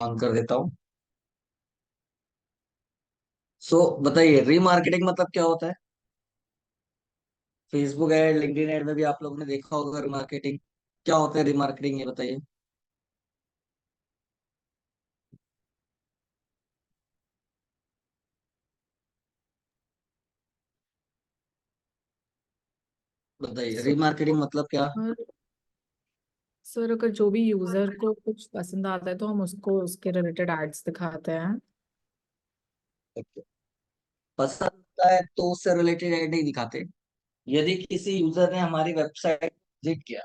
On कर देता हूँ। बताइए, रीमार्केटिंग मतलब क्या होता है? फेसबुक ऐड, लिंक्डइन ऐड में भी आप लोगों ने देखा होगा रीमार्केटिंग। क्या होता है रीमार्केटिंग, ये बताइए। बताइए, सो रीमार्केटिंग मतलब क्या? सर, अगर जो भी यूजर को कुछ पसंद आता है तो हम उसको उसके रिलेटेड एड्स दिखाते हैं। पसंद आता है तो उससे रिलेटेड ऐड नहीं दिखाते। यदि किसी यूजर ने हमारी वेबसाइट विजिट किया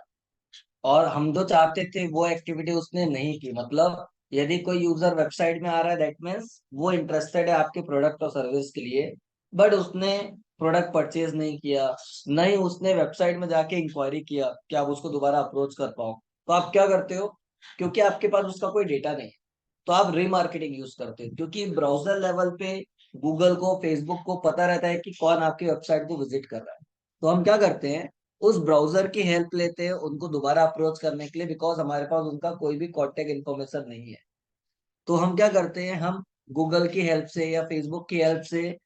और हम जो चाहते थे वो एक्टिविटी उसने नहीं की, मतलब यदि कोई यूजर वेबसाइट में आ रहा है, दैट मीन्स वो इंटरेस्टेड है आपके प्रोडक्ट और सर्विस के लिए, बट उसने प्रोडक्ट परचेज नहीं किया, नहीं उसने वेबसाइट में जाके इंक्वायरी किया कि आप उसको दोबारा अप्रोच कर पाओ, तो आप क्या करते हो? क्योंकि आपके पास उसका कोई डेटा नहीं है, तो आप रीमार्केटिंग यूज करते हो, क्योंकि ब्राउजर लेवल पे गूगल को, फेसबुक को पता रहता है कि कौन आपकी वेबसाइट को विजिट कर रहा है। तो हम क्या करते हैं, उस ब्राउजर की हेल्प लेते हैं उनको दोबारा अप्रोच करने के लिए, बिकॉज हमारे पास उनका कोई भी कॉन्टेक्ट इन्फॉर्मेशन नहीं है। तो हम क्या करते हैं, हम गूगल की हेल्प से या फेसबुक की हेल्प से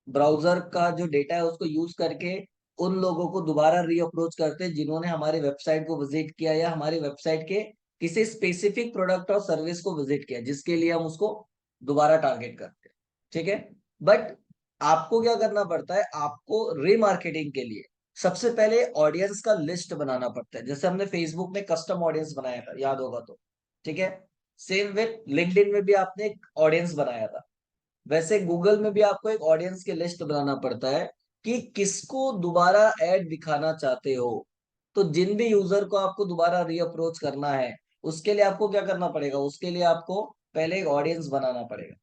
ब्राउजर का जो डेटा है उसको यूज करके उन लोगों को दोबारा री अप्रोच करते हैं जिन्होंने हमारी वेबसाइट को विजिट किया या हमारी वेबसाइट के किसी स्पेसिफिक प्रोडक्ट और सर्विस को विजिट किया, जिसके लिए हम उसको दोबारा टारगेट करते हैं। ठीक है। बट आपको क्या करना पड़ता है, आपको रीमार्केटिंग के लिए सबसे पहले ऑडियंस का लिस्ट बनाना पड़ता है, जैसे हमने फेसबुक में कस्टम ऑडियंस बनाया था, याद होगा तो। ठीक है। सेम विथ लिंक्डइन में भी आपने एक ऑडियंस बनाया था, वैसे गूगल में भी आपको एक ऑडियंस की लिस्ट बनाना पड़ता है कि किसको दोबारा ऐड दिखाना चाहते हो। तो जिन भी यूजर को आपको दोबारा री अप्रोच करना है, उसके लिए आपको क्या करना पड़ेगा, उसके लिए आपको पहले एक ऑडियंस बनाना पड़ेगा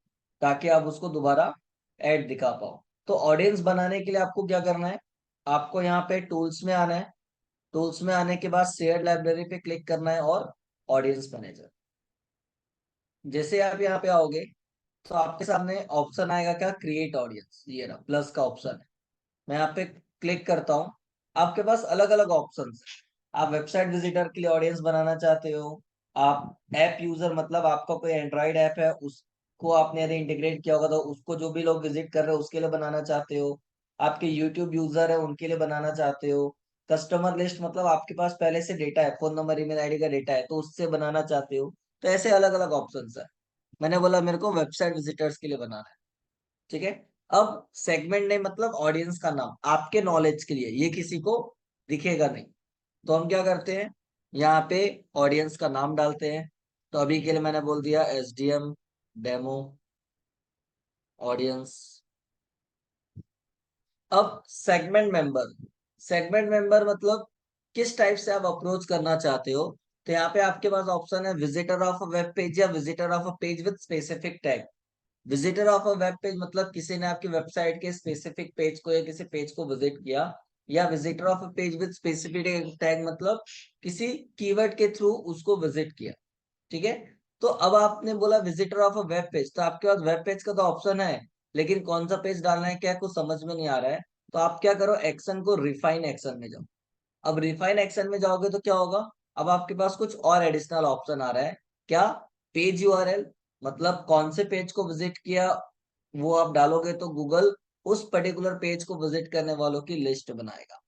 ताकि आप उसको दोबारा ऐड दिखा पाओ। तो ऑडियंस बनाने के लिए आपको क्या करना है, आपको यहाँ पे टूल्स में आना है। टूल्स में आने के बाद शेयर लाइब्रेरी पे क्लिक करना है और ऑडियंस मैनेजर। जैसे आप यहाँ पे आओगे तो आपके सामने ऑप्शन आएगा क्या, क्रिएट ऑडियंस, ये ना प्लस का ऑप्शन है। मैं यहाँ पे क्लिक करता हूँ। आपके पास अलग अलग ऑप्शन है। आप वेबसाइट विजिटर के लिए ऑडियंस बनाना चाहते हो, आप ऐप यूजर मतलब आपका कोई एंड्रॉइड ऐप है उसको आपने यदि इंटीग्रेट किया होगा तो उसको जो भी लोग विजिट कर रहे हो उसके लिए बनाना चाहते हो, आपके यूट्यूब यूजर है उनके लिए बनाना चाहते हो, कस्टमर लिस्ट मतलब आपके पास पहले से डेटा है, फोन नंबर ईमेल आईडी का डेटा है तो उससे बनाना चाहते हो। तो ऐसे अलग अलग ऑप्शन है। मैंने बोला मेरे को वेबसाइट विजिटर्स के लिए बनाना है। ठीक है। अब सेगमेंट नेम मतलब ऑडियंस का नाम आपके नॉलेज के लिए, ये किसी को दिखेगा नहीं। तो हम क्या करते हैं, यहाँ पे ऑडियंस का नाम डालते हैं। तो अभी के लिए मैंने बोल दिया SDM डेमो ऑडियंस। अब सेगमेंट मेंबर मतलब किस टाइप से आप अप्रोच करना चाहते हो। तो यहाँ पे आपके पास ऑप्शन है visitor of a web page या visitor of a page with specific tag. Visitor of a web page मतलब किसी ने आपकी वेबसाइट के स्पेसिफिक पेज को या किसी पेज को विजिट किया, या visitor of a page with specific tag मतलब किसी कीवर्ड के थ्रू उसको विजिट किया। ठीक है। तो अब आपने बोला visitor of a web page, तो आपके पास वेब पेज का तो ऑप्शन है, लेकिन कौन सा पेज डालना है क्या कुछ समझ में नहीं आ रहा है। तो आप क्या करो, एक्शन को रिफाइन एक्शन में जाओ। अब रिफाइन एक्शन में जाओगे तो क्या होगा, अब आपके पास कुछ और एडिशनल ऑप्शन आ रहा है। क्या, पेज यूआरएल मतलब कौन से पेज को विजिट किया वो आप डालोगे तो गूगल उस पर्टिकुलर पेज को विजिट करने वालों की लिस्ट बनाएगा।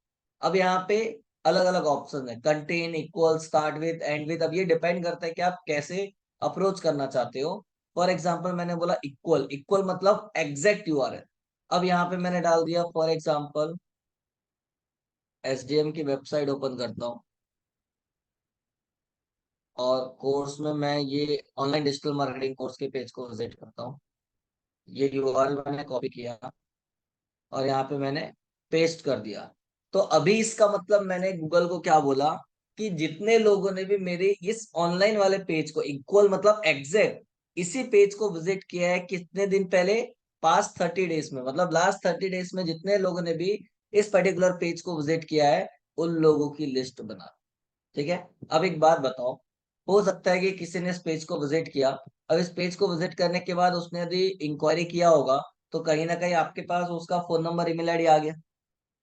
अब यहाँ पे अलग अलग ऑप्शन है, contain, equal, start with, and with. अब ये डिपेंड करता है कि आप कैसे अप्रोच करना चाहते हो। फॉर एग्जाम्पल मैंने बोला इक्वल, इक्वल मतलब एग्जैक्ट यूआरएल। अब यहाँ पे मैंने डाल दिया फॉर एग्जाम्पल SDM की वेबसाइट ओपन करता हूँ और कोर्स में मैं ये ऑनलाइन डिजिटल मार्केटिंग कोर्स के पेज को विजिट करता हूँ। ये यूआरएल मैंने कॉपी किया और यहाँ पे मैंने पेस्ट कर दिया। तो अभी इसका मतलब मैंने गूगल को क्या बोला कि जितने लोगों ने भी मेरे इस ऑनलाइन वाले पेज को, इक्वल मतलब एग्जैक्ट इसी पेज को विजिट किया है कितने दिन पहले, पास्ट 30 डेज में, मतलब लास्ट 30 डेज में जितने लोगों ने भी इस पर्टिकुलर पेज को विजिट किया है उन लोगों की लिस्ट बना। ठीक है। अब एक बात बताओ, हो सकता है कि किसी ने इस पेज को विजिट किया, अब इस पेज को विजिट करने के बाद उसने यदि इंक्वायरी किया होगा तो कहीं ना कहीं आपके पास उसका फोन नंबर ईमेल आईडी आ गया।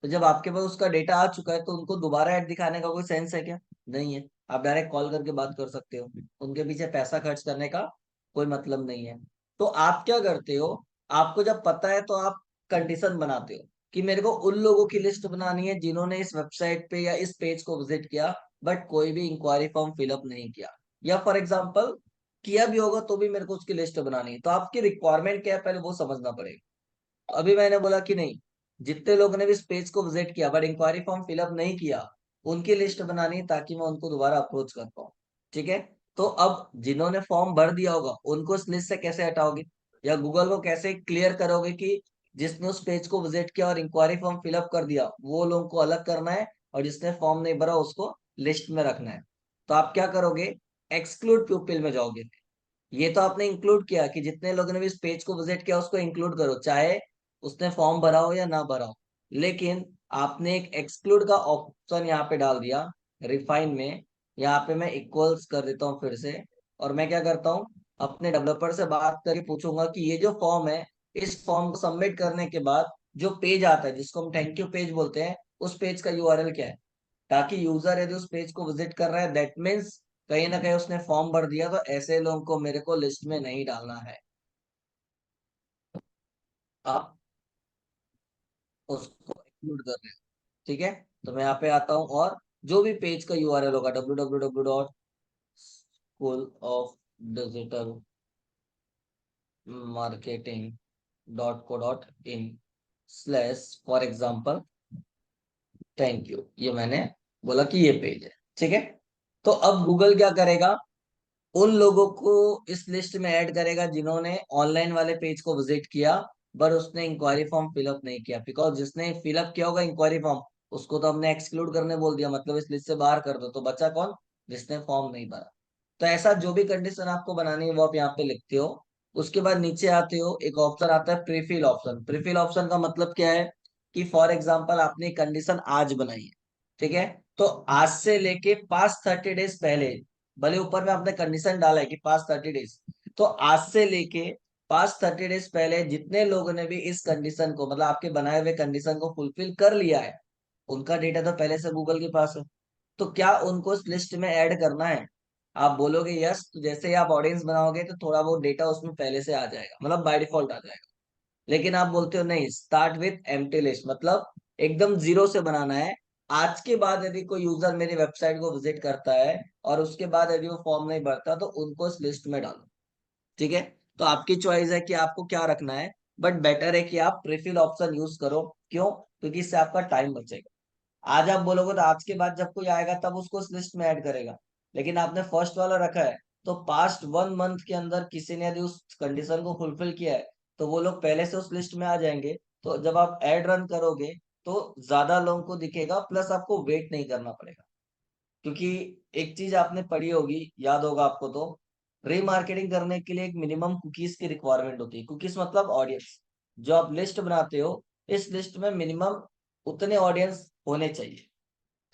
तो जब आपके पास उसका डेटा आ चुका है तो उनको दोबारा ऐड दिखाने का कोई सेंस है क्या? नहीं है। आप डायरेक्ट कॉल करके बात कर सकते हो, उनके पीछे पैसा खर्च करने का कोई मतलब नहीं है। तो आप क्या करते हो, आपको जब पता है तो आप कंडीशन बनाते हो कि मेरे को उन लोगों की लिस्ट बनानी है जिन्होंने इस वेबसाइट पे या इस पेज को विजिट किया बट कोई भी इंक्वायरी फॉर्म फिलअप नहीं किया, या फॉर एग्जाम्पल किया भी होगा तो भी मेरे को उसकी लिस्ट बनानी है। तो आपकी रिक्वायरमेंट क्या है पहले वो समझना पड़ेगा। अभी मैंने बोला कि नहीं, जितने लोगों ने भी इस पेज को विजिट किया बट इंक्वायरी फॉर्म फिलअप नहीं किया उनकी लिस्ट बनानी है ताकि मैं उनको दोबारा अप्रोच कर पाऊँ। ठीक है। तो अब जिन्होंने फॉर्म भर दिया होगा उनको इस लिस्ट से कैसे हटाओगे, या गूगल को कैसे क्लियर करोगे कि जिसने उस पेज को विजिट किया और इंक्वायरी फॉर्म फिलअप कर दिया वो लोगों को अलग करना है और जिसने फॉर्म नहीं भरा उसको लिस्ट में रखना है। तो आप क्या करोगे, एक्सक्लूड पीपल में जाओगे। ये तो आपने इंक्लूड किया कि जितने लोगों ने भी इस पेज को विजिट किया उसको इंक्लूड करो, चाहे उसने फॉर्म भरा हो या ना भरा हो। लेकिन आपने एक एक्सक्लूड का ऑप्शन यहाँ पे डाल दिया रिफाइन में। यहाँ पे मैं इक्वल्स कर देता हूँ फिर से, और मैं क्या करता हूँ, अपने डेवलपर से बात करके पूछूंगा कि ये जो फॉर्म है इस फॉर्म को सबमिट करने के बाद जो पेज आता है जिसको हम थैंक यू पेज बोलते हैं उस पेज का यूआरएल क्या है, ताकि यूजर यदि उस पेज को विजिट कर रहा है दैट मीन्स कहीं ना कहीं उसने फॉर्म भर दिया, तो ऐसे लोगों को मेरे को लिस्ट में नहीं डालना है। आप उसको इंक्लूड कर रहे हैं। ठीक है। तो मैं यहाँ पे आता हूँ और जो भी पेज का यूआरएल होगा www.schoolofdigitalmarketing.co.in/for example थैंक यू, ये मैंने बोला कि ये पेज है। ठीक है। तो अब गूगल क्या करेगा, उन लोगों को इस लिस्ट में ऐड करेगा जिन्होंने ऑनलाइन वाले पेज को विजिट किया पर उसने इंक्वायरी फॉर्म फिलअप नहीं किया, बिकॉज जिसने फिलअप किया होगा इंक्वायरी फॉर्म उसको तो हमने एक्सक्लूड करने बोल दिया, मतलब इस लिस्ट से बाहर कर दो, तो बचा कौन, जिसने फॉर्म नहीं भरा। तो ऐसा जो भी कंडीशन आपको बनानी है वो आप यहाँ पे लिखते हो। उसके बाद नीचे आते हो, एक ऑप्शन आता है प्रीफिल ऑप्शन। प्रीफिल ऑप्शन का मतलब क्या है कि फॉर एग्जाम्पल आपने कंडीशन आज बनाई है, ठीक है, तो आज से लेके पास्ट 30 डेज पहले, भले ऊपर में आपने कंडीशन डाला है कि पास्ट 30 डेज, तो आज से लेके पास्ट 30 डेज पहले जितने लोगों ने भी इस कंडीशन को, मतलब आपके बनाए हुए कंडीशन को फुलफिल कर लिया है उनका डेटा तो पहले से गूगल के पास है। तो क्या उनको इस लिस्ट में ऐड करना है, आप बोलोगे यस, तो जैसे ही आप ऑडियंस बनाओगे तो थोड़ा बहुत डेटा उसमें पहले से आ जाएगा, मतलब बाय डिफॉल्ट आ जाएगा। लेकिन आप बोलते हो नहीं, स्टार्ट विथ एम्प्टी लिस्ट, मतलब एकदम जीरो से बनाना है। आज के बाद यदि कोई यूजर मेरी वेबसाइट को विजिट करता है और उसके बाद यदि वो फॉर्म नहीं भरता तो उनको इस लिस्ट में डालो। ठीक है। तो आपकी चॉइस है कि आपको क्या रखना है, बट बेटर है कि आप प्रीफिल ऑप्शन यूज करो। क्यों, क्योंकि इससे आपका टाइम बचेगा। आज आप बोलोगे तो आज के बाद जब कोई आएगा तब उसको उस लिस्ट में ऐड करेगा, लेकिन आपने फर्स्ट वाला रखा है तो पास्ट 1 मंथ के अंदर किसी ने यदि उस कंडीशन को फुलफिल किया है तो वो लोग पहले से उस लिस्ट में आ जाएंगे। तो जब आप ऐड रन करोगे तो ज्यादा लोगों को दिखेगा, प्लस आपको वेट नहीं करना पड़ेगा। क्योंकि एक चीज आपने पढ़ी होगी, याद होगा आपको, तो रीमार्केटिंग करने के लिए एक मिनिमम कुकीज की रिक्वायरमेंट होती है। कुकीज मतलब ऑडियंस, जो आप लिस्ट बनाते हो इस लिस्ट में मिनिमम उतने ऑडियंस होने चाहिए।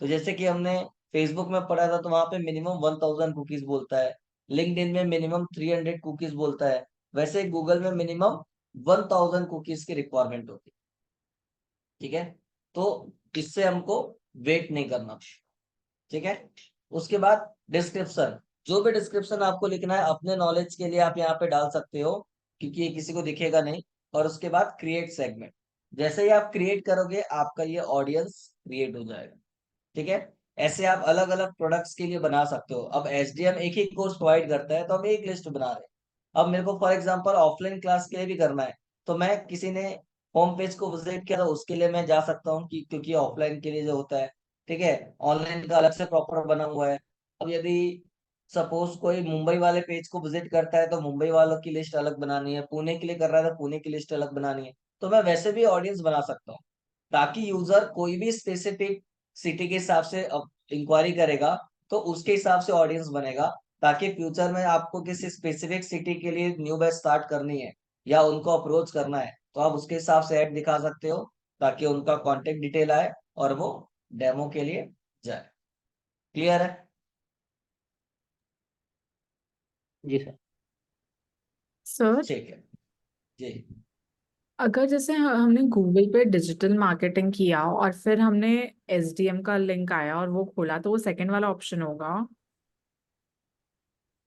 तो जैसे कि हमने फेसबुक में पढ़ा था तो वहां पे मिनिमम 1000 कुकीज बोलता है, लिंक्डइन में मिनिमम 300 कुकीज बोलता है, वैसे गूगल में मिनिमम 1000 कुकीज की रिक्वायरमेंट होती है। ठीक है। तो इससे हमको वेट नहीं करना। ठीक है। उसके बाद डिस्क्रिप्शन, जो भी डिस्क्रिप्शन आपको लिखना है अपने नॉलेज के लिए आप यहाँ पे डाल सकते हो, क्योंकि ये किसी को दिखेगा नहीं। और उसके बाद क्रिएट सेगमेंट, जैसे ही आप क्रिएट करोगे आपका ये ऑडियंस क्रिएट हो जाएगा। ठीक है। ऐसे आप अलग अलग प्रोडक्ट्स के लिए बना सकते हो। अब एसडीएम एक ही कोर्स प्रोवाइड करता है तो हम एक लिस्ट बना रहे हैं। अब मेरे को फॉर एग्जांपल ऑफलाइन क्लास के लिए भी करना है, तो मैं किसी ने होम पेज को विजिट किया तो उसके लिए मैं जा सकता हूँ कि क्योंकि ऑफलाइन के लिए जो होता है, ठीक है, ऑनलाइन का अलग से प्रॉपर बना हुआ है। अब यदि सपोज कोई मुंबई वाले पेज को विजिट करता है तो मुंबई वालों की लिस्ट अलग बनानी है, पुणे के लिए कर रहा है तो पुणे की लिस्ट अलग बनानी है। तो मैं वैसे भी ऑडियंस बना सकता हूँ ताकि यूजर कोई भी स्पेसिफिक सिटी के हिसाब से इंक्वायरी करेगा तो उसके हिसाब से ऑडियंस बनेगा, ताकि फ्यूचर में आपको किसी स्पेसिफिक सिटी के लिए न्यू बैच स्टार्ट करनी है या उनको अप्रोच करना है तो आप उसके हिसाब से ऐड दिखा सकते हो ताकि उनका कांटेक्ट डिटेल आए और वो डेमो के लिए जाए। क्लियर है। जी सर। सर, ठीक है जी। अगर जैसे हमने गूगल पे डिजिटल मार्केटिंग किया और फिर हमने एसडीएम का लिंक आया और वो खोला तो वो सेकंड वाला ऑप्शन होगा।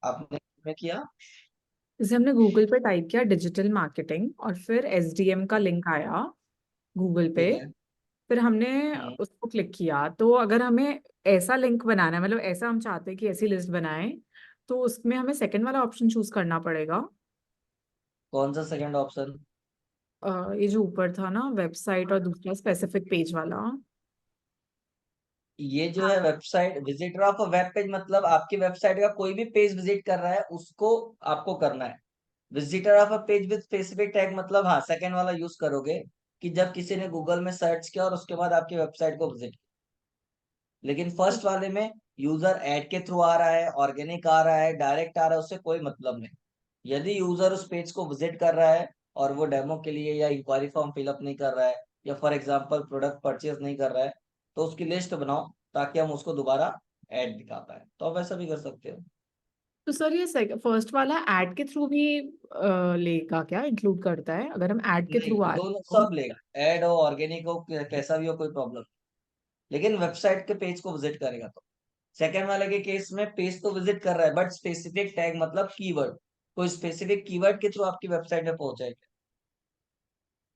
आपने में किया जैसे हमने गूगल पे टाइप किया डिजिटल मार्केटिंग और फिर एसडीएम का लिंक आया गूगल पे, ठीक है। फिर हमने हम्म, उसको क्लिक किया। तो अगर हमें ऐसा लिंक बनाना है, मतलब ऐसा हम चाहते हैं कि ऐसी लिस्ट बनाएं, तो उसमें हमें सेकंड वाला ऑप्शन चूज करना पड़ेगा। कौन सा सेकंड ऑप्शन? ये जो ऊपर था ना, वेबसाइट और दूसरा स्पेसिफिक पेज वाला। ये जो है website visitor of a web page, मतलब आपकी वेबसाइट का कोई भी पेज विजिट कर रहा है उसको आपको करना है। Visitor of a page with specific tag, मतलब हाँ सेकंड वाला यूज करोगे कि जब किसी ने गूगल में सर्च किया और उसके बाद आपकी वेबसाइट को विजिट। लेकिन फर्स्ट वाले में यूजर ऐड के थ्रू आ रहा है, ऑर्गेनिक आ रहा है, डायरेक्ट आ रहा है, उससे कोई मतलब नहीं। यदि यूजर उस पेज को विजिट कर रहा है और वो डेमो के लिए या इंक्वायरी फॉर्म फिलअप नहीं कर रहा है या फॉर एग्जांपल प्रोडक्ट परचेज नहीं कर रहा है, तो उसकी लिस्ट बनाओ ताकि हम उसको दोबारा ऐड दिखा पाए। तो आप ऐसा भी कर सकते हो। तो सर ये फर्स्ट वाला ऐड के थ्रू भी लेगा क्या, इंक्लूड करता है अगर हम ऐड के नहीं, थ्रू आ रहे दोनों हैं तो? सब लेगा, ऐड हो ऑर्गेनिक हो कैसा भी हो कोई प्रॉब्लम। लेकिन वेबसाइट के पेज को विजिट करेगा तो। सेकंड वाले के केस में पेज तो विजिट कर रहा है बट स्पेसिफिक टैग मतलब कीवर्ड, कोई स्पेसिफिक कीवर्ड के थ्रू आपकी वेबसाइट में पहुंचेगा।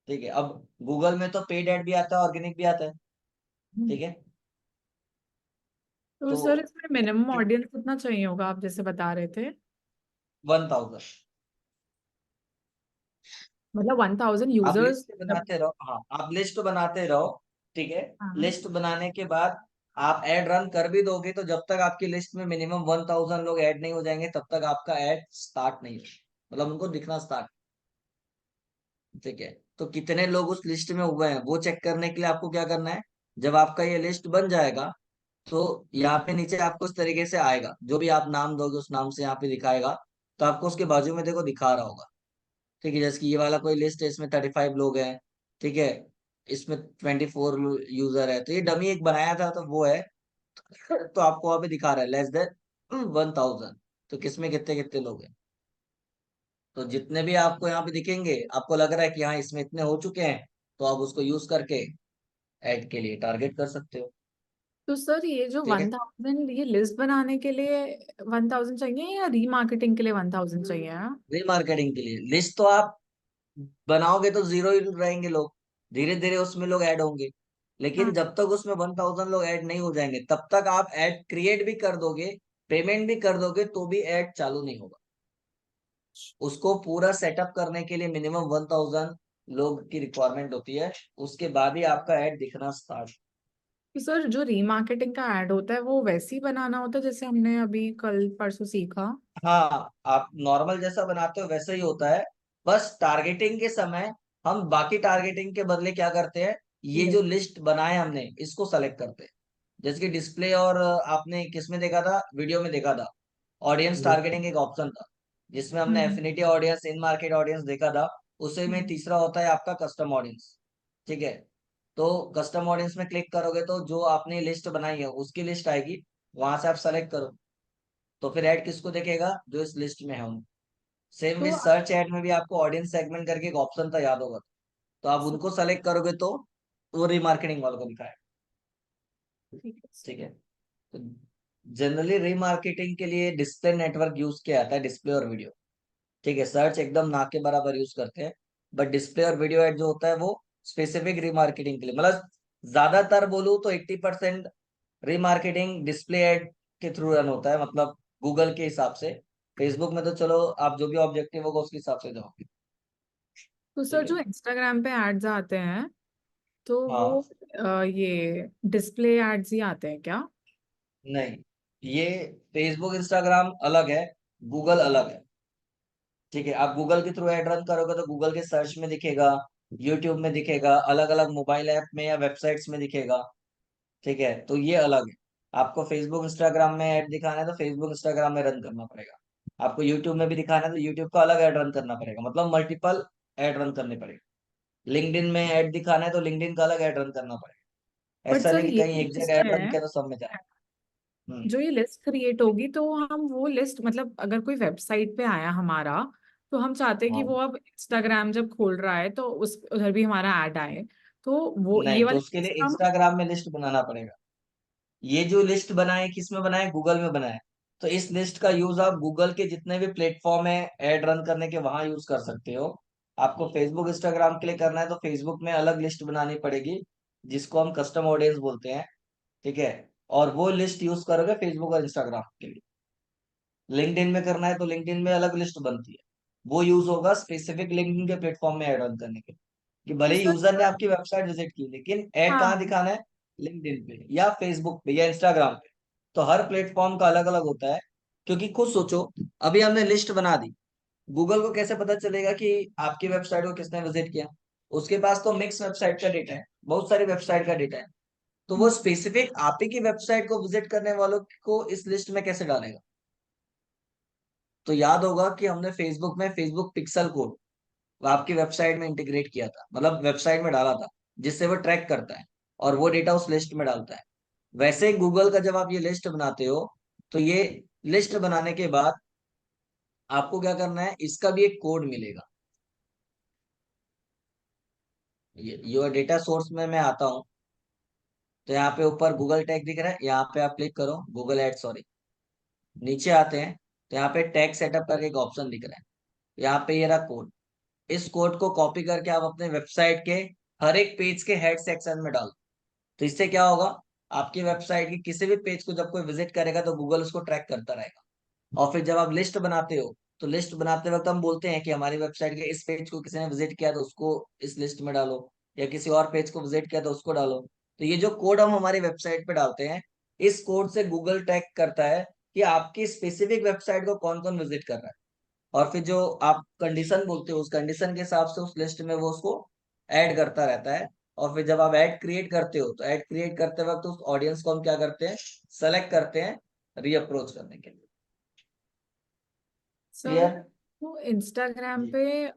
ठीक है। अब गूगल में तो पेड ऐड भी आता है, ऑर्गेनिक भी आता है। हम्म। ठीक है। तो तो सर इसमें मिनिमम ऑडियंस कितना चाहिए होगा, आप जैसे बता रहे थे? 1000। मतलब 1000 आप यूजर्स लिस्ट जब? बनाते रहो, हाँ आप लिस्ट बनाते रहो। ठीक है। हाँ। लिस्ट बनाने के बाद आप ऐड रन कर भी दोगे तो जब तक आपकी लिस्ट में मिनिमम 1000 लोग ऐड नहीं हो जाएंगे तब तक आपका ऐड स्टार्ट नहीं होगा, मतलब उनको दिखना स्टार्ट। ठीक है। तो कितने लोग उस लिस्ट में हुए हैं वो चेक करने के लिए आपको क्या करना है, जब आपका ये लिस्ट बन जाएगा तो यहाँ पे नीचे आपको इस तरीके से आएगा, जो भी आप नाम दोगे उस नाम से यहाँ पे दिखाएगा। तो आपको उसके बाजू में देखो दिखा रहा होगा। ठीक है। जैसे कि ये वाला कोई लिस्ट है, इसमें 35 लोग हैं। ठीक है। इसमें 24 यूजर है, तो ये डमी एक बनाया था तो वो है। तो आपको वहां पे दिखा रहा है लेस देन 1000। तो किसमें कितने कितने लोग हैं। तो जितने भी आपको यहाँ पे दिखेंगे आपको लग रहा है कि हाँ इसमें इतने हो चुके हैं, तो आप उसको यूज करके ऐड के लिए टारगेट कर सकते हो। तो सर ये जो ठीक है। 1000, ये लिस्ट बनाने के लिए 1000 चाहिए या रीमार्केटिंग के लिए 1000 चाहिए? हाँ? रीमार्केटिंग के लिए लिस्ट तो आप बनाओगे तो जीरो ही रहेंगे लोग, धीरे धीरे उसमें लोग ऐड होंगे। लेकिन हाँ। जब तक उसमें 1000 लोग ऐड नहीं हो जाएंगे तब तक आप ऐड क्रिएट भी कर दोगे, पेमेंट भी कर दोगे तो भी ऐड चालू नहीं होगा। उसको पूरा सेटअप करने के लिए मिनिमम 1000 लोग की रिक्वायरमेंट होती है, उसके बाद ही आपका ऐड दिखना स्टार्ट। तो सर जो रीमार्केटिंग का ऐड होता है वो वैसे ही बनाना होता है जैसे हमने अभी कल परसों सीखा? हाँ, आप नॉर्मल जैसा बनाते हो वैसा ही होता है। बस टारगेटिंग के समय हम बाकी टारगेटिंग के बदले क्या करते हैं, ये जो लिस्ट। लिस्ट बनाए हमने इसको सेलेक्ट करते हैं। जैसे कि डिस्प्ले और आपने किस में देखा था, वीडियो में देखा था, ऑडियंस जी टारगेटिंग एक ऑप्शन था जिसमें हमने हम्म। Affinity audience, in market audience देखा था। उसी में हम्म। तीसरा होता है आपका कस्टम ऑडियंस। ठीक है। तो कस्टम ऑडियंस में क्लिक करोगे तो जो आपने लिस्ट बनाई है उसकी लिस्ट आएगी, वहां से आप सेलेक्ट करो। तो फिर ऐड किसको देखेगा, जो इस लिस्ट में है उनको। सेम तो विद सर्च ऐड में भी आपको ऑडियंस सेगमेंट करके एक ऑप्शन था, याद होगा। तो आप सर, उनको सेलेक्ट करोगे तो वो रीमार्केटिंग वालों को दिखाएगा। ठीक है सर। ठीक है। तो जनरली रीमार्केटिंग के लिए डिस्प्ले नेटवर्क यूज किया जाता है, डिस्प्ले और वीडियो। ठीक है। सर्च एकदम ना के बराबर यूज करते हैं, बट डिस्प्ले और वीडियो ऐड जो होता है वो स्पेसिफिक रीमार्केटिंग के लिए, मतलब ज्यादातर बोलूँ तो 80% रीमार्केटिंग डिस्प्ले ऐड के थ्रू रन होता है, मतलब गूगल के हिसाब से। फेसबुक में तो चलो आप जो भी ऑब्जेक्टिव होगा उसके हिसाब से जाओगे। तो सर ठीक है। जो इंस्टाग्राम पे एड्स आते हैं, तो वो हाँ। ये डिस्प्ले एड्स ही आते हैं क्या? नहीं, ये फेसबुक इंस्टाग्राम अलग है, गूगल अलग है। ठीक है। आप गूगल के थ्रू ऐड रन करोगे तो गूगल के सर्च में दिखेगा, यूट्यूब में दिखेगा, अलग अलग मोबाइल ऐप में या वेबसाइट्स में दिखेगा। ठीक है। तो ये अलग है। आपको फेसबुक इंस्टाग्राम में ऐड दिखाना है तो फेसबुक इंस्टाग्राम में रन करना पड़ेगा। आपको यूट्यूब में भी दिखाना है तो यूट्यूब का अलग ऐड रन करना पड़ेगा, मतलब मल्टीपल ऐड रन करने पड़ेगा। लिंक्डइन में ऐड दिखाना है तो लिंक्डइन का अलग ऐड रन करना पड़ेगा। बट ऐसा सर नहीं कि ये कहीं एक लिस्ट जगह ऐड है, रन किया तो सब में जाए। हम्म। जो ये लिस्ट क्रिएट होगी तो हम वो लिस्ट, मतलब अगर कोई वेबसाइट पे आया हमारा, तो हम चाहते हैं कि हाँ। वो अब इंस्टाग्राम जब खोल रहा है तो उस उधर भी हमारा ऐड आए। तो वो ये नहीं, तो वाली उसके लिए लिस्ट हम। इंस्टाग्राम में लिस्ट बनाना पड़ेगा। ये जो लिस्ट बनाए किस में बनाए, गूगल में बनाए। तो इस लिस्ट का यूज आप गूगल के जितने भी प्लेटफॉर्म है एड रन करने के वहां यूज कर सकते हो। आपको फेसबुक इंस्टाग्राम के लिए करना है तो फेसबुक में अलग लिस्ट बनानी पड़ेगी, जिसको हम कस्टम ऑडियंस बोलते हैं। ठीक है। और वो लिस्ट यूज करोगे फेसबुक और इंस्टाग्राम के लिए। लिंक्डइन में करना है तो लिंक्डइन में अलग लिस्ट बनती है, वो यूज होगा स्पेसिफिक लिंक्डइन के प्लेटफॉर्म में ऐड ऑन करने के लिए। कि तो भले ही सर यूजर ने आपकी वेबसाइट विजिट की, लेकिन ऐड कहाँ हाँ। दिखाना है? लिंक्डइन पे या फेसबुक पे या इंस्टाग्राम पे। तो हर प्लेटफॉर्म का अलग अलग होता है। क्योंकि खुद सोचो, अभी हमने लिस्ट बना दी, गूगल को कैसे पता चलेगा कि आपकी वेबसाइट को किसने विजिट किया? उसके पास तो मिक्स वेबसाइट का डेटा है, बहुत सारी वेबसाइट का डेटा है। तो वो हम्म, स्पेसिफिक आप ही की वेबसाइट को विजिट करने वालों को इस लिस्ट में कैसे डालेगा? तो याद होगा कि हमने फेसबुक में फेसबुक पिक्सल कोड वो आपकी वेबसाइट में इंटीग्रेट किया था, मतलब वेबसाइट में डाला था, जिससे वो ट्रैक करता है और वो डेटा उस लिस्ट में डालता है। वैसे ही गूगल का जब आप ये लिस्ट बनाते हो, तो ये लिस्ट बनाने के बाद आपको क्या करना है, इसका भी एक कोड मिलेगा। योर डेटा सोर्स में मैं आता हूँ, तो यहाँ पे ऊपर गूगल टैग दिख रहा है, यहाँ पे आप क्लिक करो, गूगल एड सॉरी। नीचे आते हैं तो यहाँ पे टैग सेटअप करके एक ऑप्शन दिख रहा है, यहाँ पे ये रहा कोड। इस कोड को कॉपी करके आप अपने वेबसाइट के हर एक पेज के हेड सेक्शन में डाल। तो इससे क्या होगा, आपकी वेबसाइट के किसी भी पेज को जब कोई विजिट करेगा तो गूगल उसको ट्रैक करता रहेगा। और फिर जब आप लिस्ट बनाते हो, तो लिस्ट बनाते वक्त हम बोलते हैं कि हमारी वेबसाइट के इस पेज को किसी ने विजिट किया तो उसको इस लिस्ट में डालो, या किसी और पेज को विजिट किया तो उसको डालो। तो ये जो कोड हम हमारी वेबसाइट पे डालते हैं, इस कोड से गूगल ट्रैक करता है कि आपकी स्पेसिफिक वेबसाइट को कौन कौन विजिट कर रहा है। और फिर जो आप कंडीशन बोलते हो, उस कंडीशन के हिसाब से उस लिस्ट में वो उसको ऐड करता रहता है। और फिर जब आप ऐड क्रिएट करते हो, तो ऐड क्रिएट करते वक्त उस ऑडियंस को हम क्या करते हैं, सेलेक्ट करते हैं रीअप्रोच करने के लिए। Sir clear? तो इंस्टाग्राम जी। पे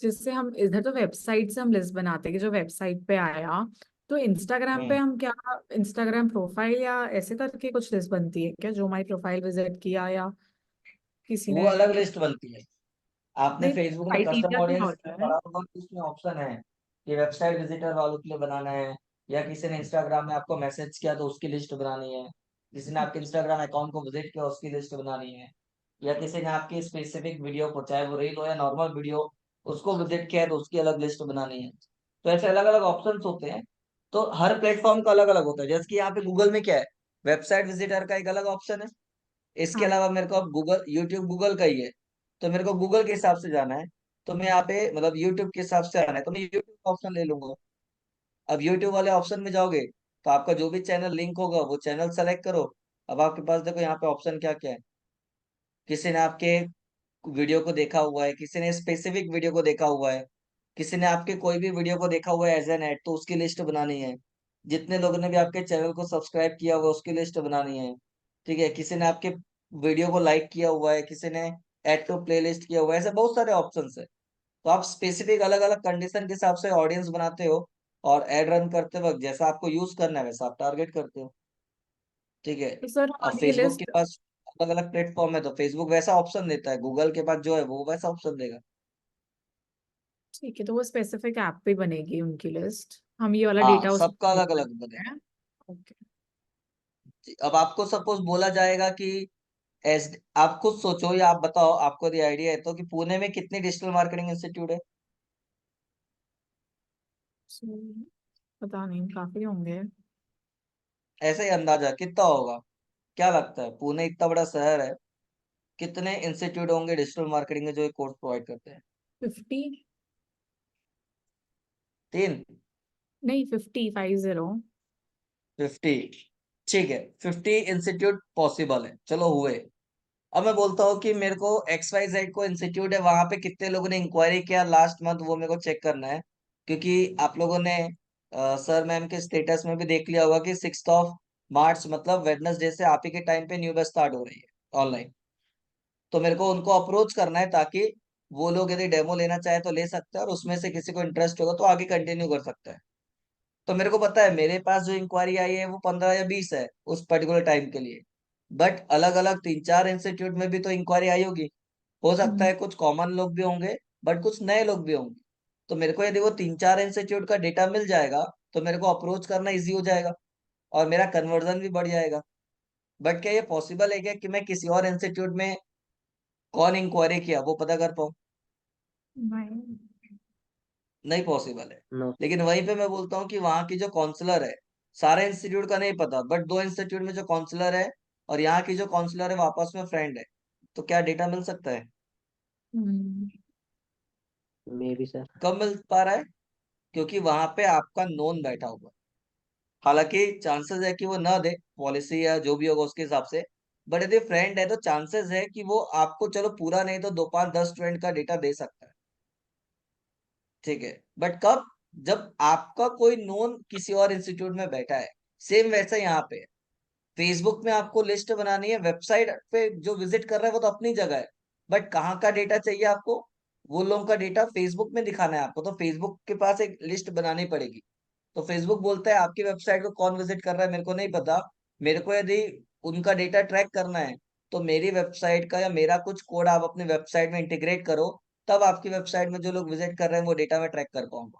जिससे हम इधर तो वेबसाइट से हम लिस्ट बनाते हैं कि जो वेबसाइट पे आया, तो इंस्टाग्राम पे हम्म। हम क्या इंस्टाग्राम प्रोफाइल या ऐसे करके कुछ लिस्ट बनती है क्या, जो हमारी प्रोफाइल विजिट किया या किसी वो ने? अलग लिस्ट बनती है। आपने नहीं, फेसबुक में कस्टम क्राइटेरिया क्या ऑडियंस में होता है? पढ़ा होगा कि उसमें ऑप्शन है कि वेबसाइट विजिटर वालों के लिए बनाना है, या किसी ने इंस्टाग्राम में आपको मैसेज किया तो उसकी लिस्ट बनानी है, किसी ने आपके इंस्टाग्राम अकाउंट को विजिट किया उसकी लिस्ट बनानी है, या किसी ने आपकी स्पेसिफिक वीडियो को, चाहे वो रील हो या नॉर्मल वीडियो, उसको विजिट किया है तो उसकी अलग लिस्ट बनानी है। तो ऐसे अलग अलग ऑप्शन होते हैं। तो हर प्लेटफॉर्म का अलग अलग होता है। जैसे कि यहाँ पे गूगल में क्या है, वेबसाइट विजिटर का एक अलग ऑप्शन है। इसके हाँ। अलावा मेरे को अब गूगल यूट्यूब गूगल का ही है, तो मेरे को गूगल के हिसाब से जाना है, तो मैं यहाँ पे मतलब यूट्यूब के हिसाब से आना है तो मैं यूट्यूब का ऑप्शन ले लूंगा। अब यूट्यूब वाले ऑप्शन में जाओगे, तो आपका जो भी चैनल लिंक होगा वो चैनल सेलेक्ट करो। अब आपके पास देखो यहाँ पे ऑप्शन क्या क्या है। किसी ने आपके वीडियो को देखा हुआ है, किसी ने स्पेसिफिक वीडियो को देखा हुआ है, किसी ने आपके कोई भी वीडियो को देखा हुआ है एज एन ऐड, तो उसकी लिस्ट बनानी है। जितने लोगों ने भी आपके चैनल को सब्सक्राइब किया हुआ है उसकी लिस्ट बनानी है। ठीक है। किसी ने आपके वीडियो को लाइक किया हुआ है, किसी ने ऐड टू प्लेलिस्ट किया हुआ है, ऐसे बहुत सारे ऑप्शंस है। तो आप स्पेसिफिक अलग अलग कंडीशन के हिसाब से ऑडियंस बनाते हो, और एड रन करते वक्त जैसा आपको यूज करना है वैसा आप टारगेट करते हो। ठीक है। तो सर अब हमारी ये फेसबुक के लिस्ट, पास अलग अलग प्लेटफॉर्म है तो फेसबुक वैसा ऑप्शन देता है, गूगल के पास जो है वो वैसा ऑप्शन देगा। ठीक है, तो वो स्पेसिफिक ऐप पे बनेगी उनकी लिस्ट, हम ये वाला हाँ, डेटा उसमें सबका फिल अलग अलग करते बनेगा। हैं। ओके। अब आपको सपोज बोला जाएगा कि एस आप खुद सोचो या आप बताओ, आपको यदि आइडिया है तो, कि पुणे में कितनी डिजिटल मार्केटिंग इंस्टीट्यूट है? पता नहीं, काफी होंगे। ऐसे ही अंदाजा कितना होगा, क्या लगता है? पुणे इतना बड़ा शहर है, कितने इंस्टीट्यूट होंगे डिजिटल मार्केटिंग के जो कोर्स प्रोवाइड करते हैं? 50। 3? नहीं, 50, 50। 50? ठीक है, 50 इंस्टीट्यूट पॉसिबल है, चलो हुए। अब मैं बोलता हूँ कि मेरे को XYZ को इंस्टीट्यूट है, वहां पे कितने लोगों ने इंक्वायरी किया लास्ट मंथ, वो मेरे को चेक करना है। क्योंकि आप लोगों ने सर मैम के स्टेटस में भी देख लिया होगा कि 6 मार्च मतलब वेडनेसडे से आप ही के टाइम पे न्यू बैच स्टार्ट हो रही है ऑनलाइन। तो मेरे को उनको अप्रोच करना है, ताकि वो लोग यदि डेमो लेना चाहे तो ले सकते हैं, और उसमें से किसी को इंटरेस्ट होगा तो आगे कंटिन्यू कर सकता है। तो मेरे को पता है मेरे पास जो इंक्वायरी आई है वो 15 या 20 है उस पर्टिकुलर टाइम के लिए। बट अलग अलग 3-4 इंस्टीट्यूट में भी तो इंक्वायरी आई होगी। हो सकता हम्म। है कुछ कॉमन लोग भी होंगे, बट कुछ नए लोग भी होंगे। तो मेरे को यदि वो 3-4 इंस्टीट्यूट का डेटा मिल जाएगा, तो मेरे को अप्रोच करना इजी हो जाएगा, और मेरा कन्वर्जन भी बढ़ जाएगा। बट क्या ये पॉसिबल है क्या कि मैं किसी और इंस्टीट्यूट में कौन इंक्वायरी किया वो पता कर पाऊँ? नहीं। नहीं पॉसिबल है। नो। लेकिन वहीं पे मैं बोलता हूँ कि वहाँ की जो काउंसलर है, सारे इंस्टीट्यूट का नहीं पता, बट दो इंस्टीट्यूट में जो काउंसलर है और यहाँ की जो काउंसलर है वो आपस में फ्रेंड है, तो क्या डेटा मिल सकता है? हम्म। Maybe sir. कब मिल पा रहा है? क्योंकि वहां पे आपका नोन बैठा हुआ है। हालांकि चांसेस है कि वो ना दे पॉलिसी या जो भी होगा उसके हिसाब से, बट यदि फ्रेंड है तो चांसेस है कि वो आपको चलो पूरा नहीं तो 2 5 10 स्टूडेंट का डेटा दे सकता है। ठीक है, बट कब? जब आपका कोई नोन किसी और इंस्टीट्यूट में बैठा है। सेम वैसा यहाँ पे है। फेसबुक में आपको लिस्ट बनानी है, वेबसाइट पे जो विजिट कर रहा है वो तो अपनी जगह है, बट कहाँ का डेटा चाहिए आपको? वो लोगों का डेटा फेसबुक में दिखाना है आपको, तो फेसबुक के पास एक लिस्ट बनानी पड़ेगी। तो फेसबुक बोलता है आपकी वेबसाइट को कौन विजिट कर रहा है मेरे को नहीं पता। मेरे को यदि उनका डेटा ट्रैक करना है तो मेरी वेबसाइट का या मेरा कुछ कोड आप अपनी वेबसाइट में इंटीग्रेट करो, तब आपकी वेबसाइट में जो लोग विजिट कर रहे हैं वो डेटा में ट्रैक कर पाऊंगा।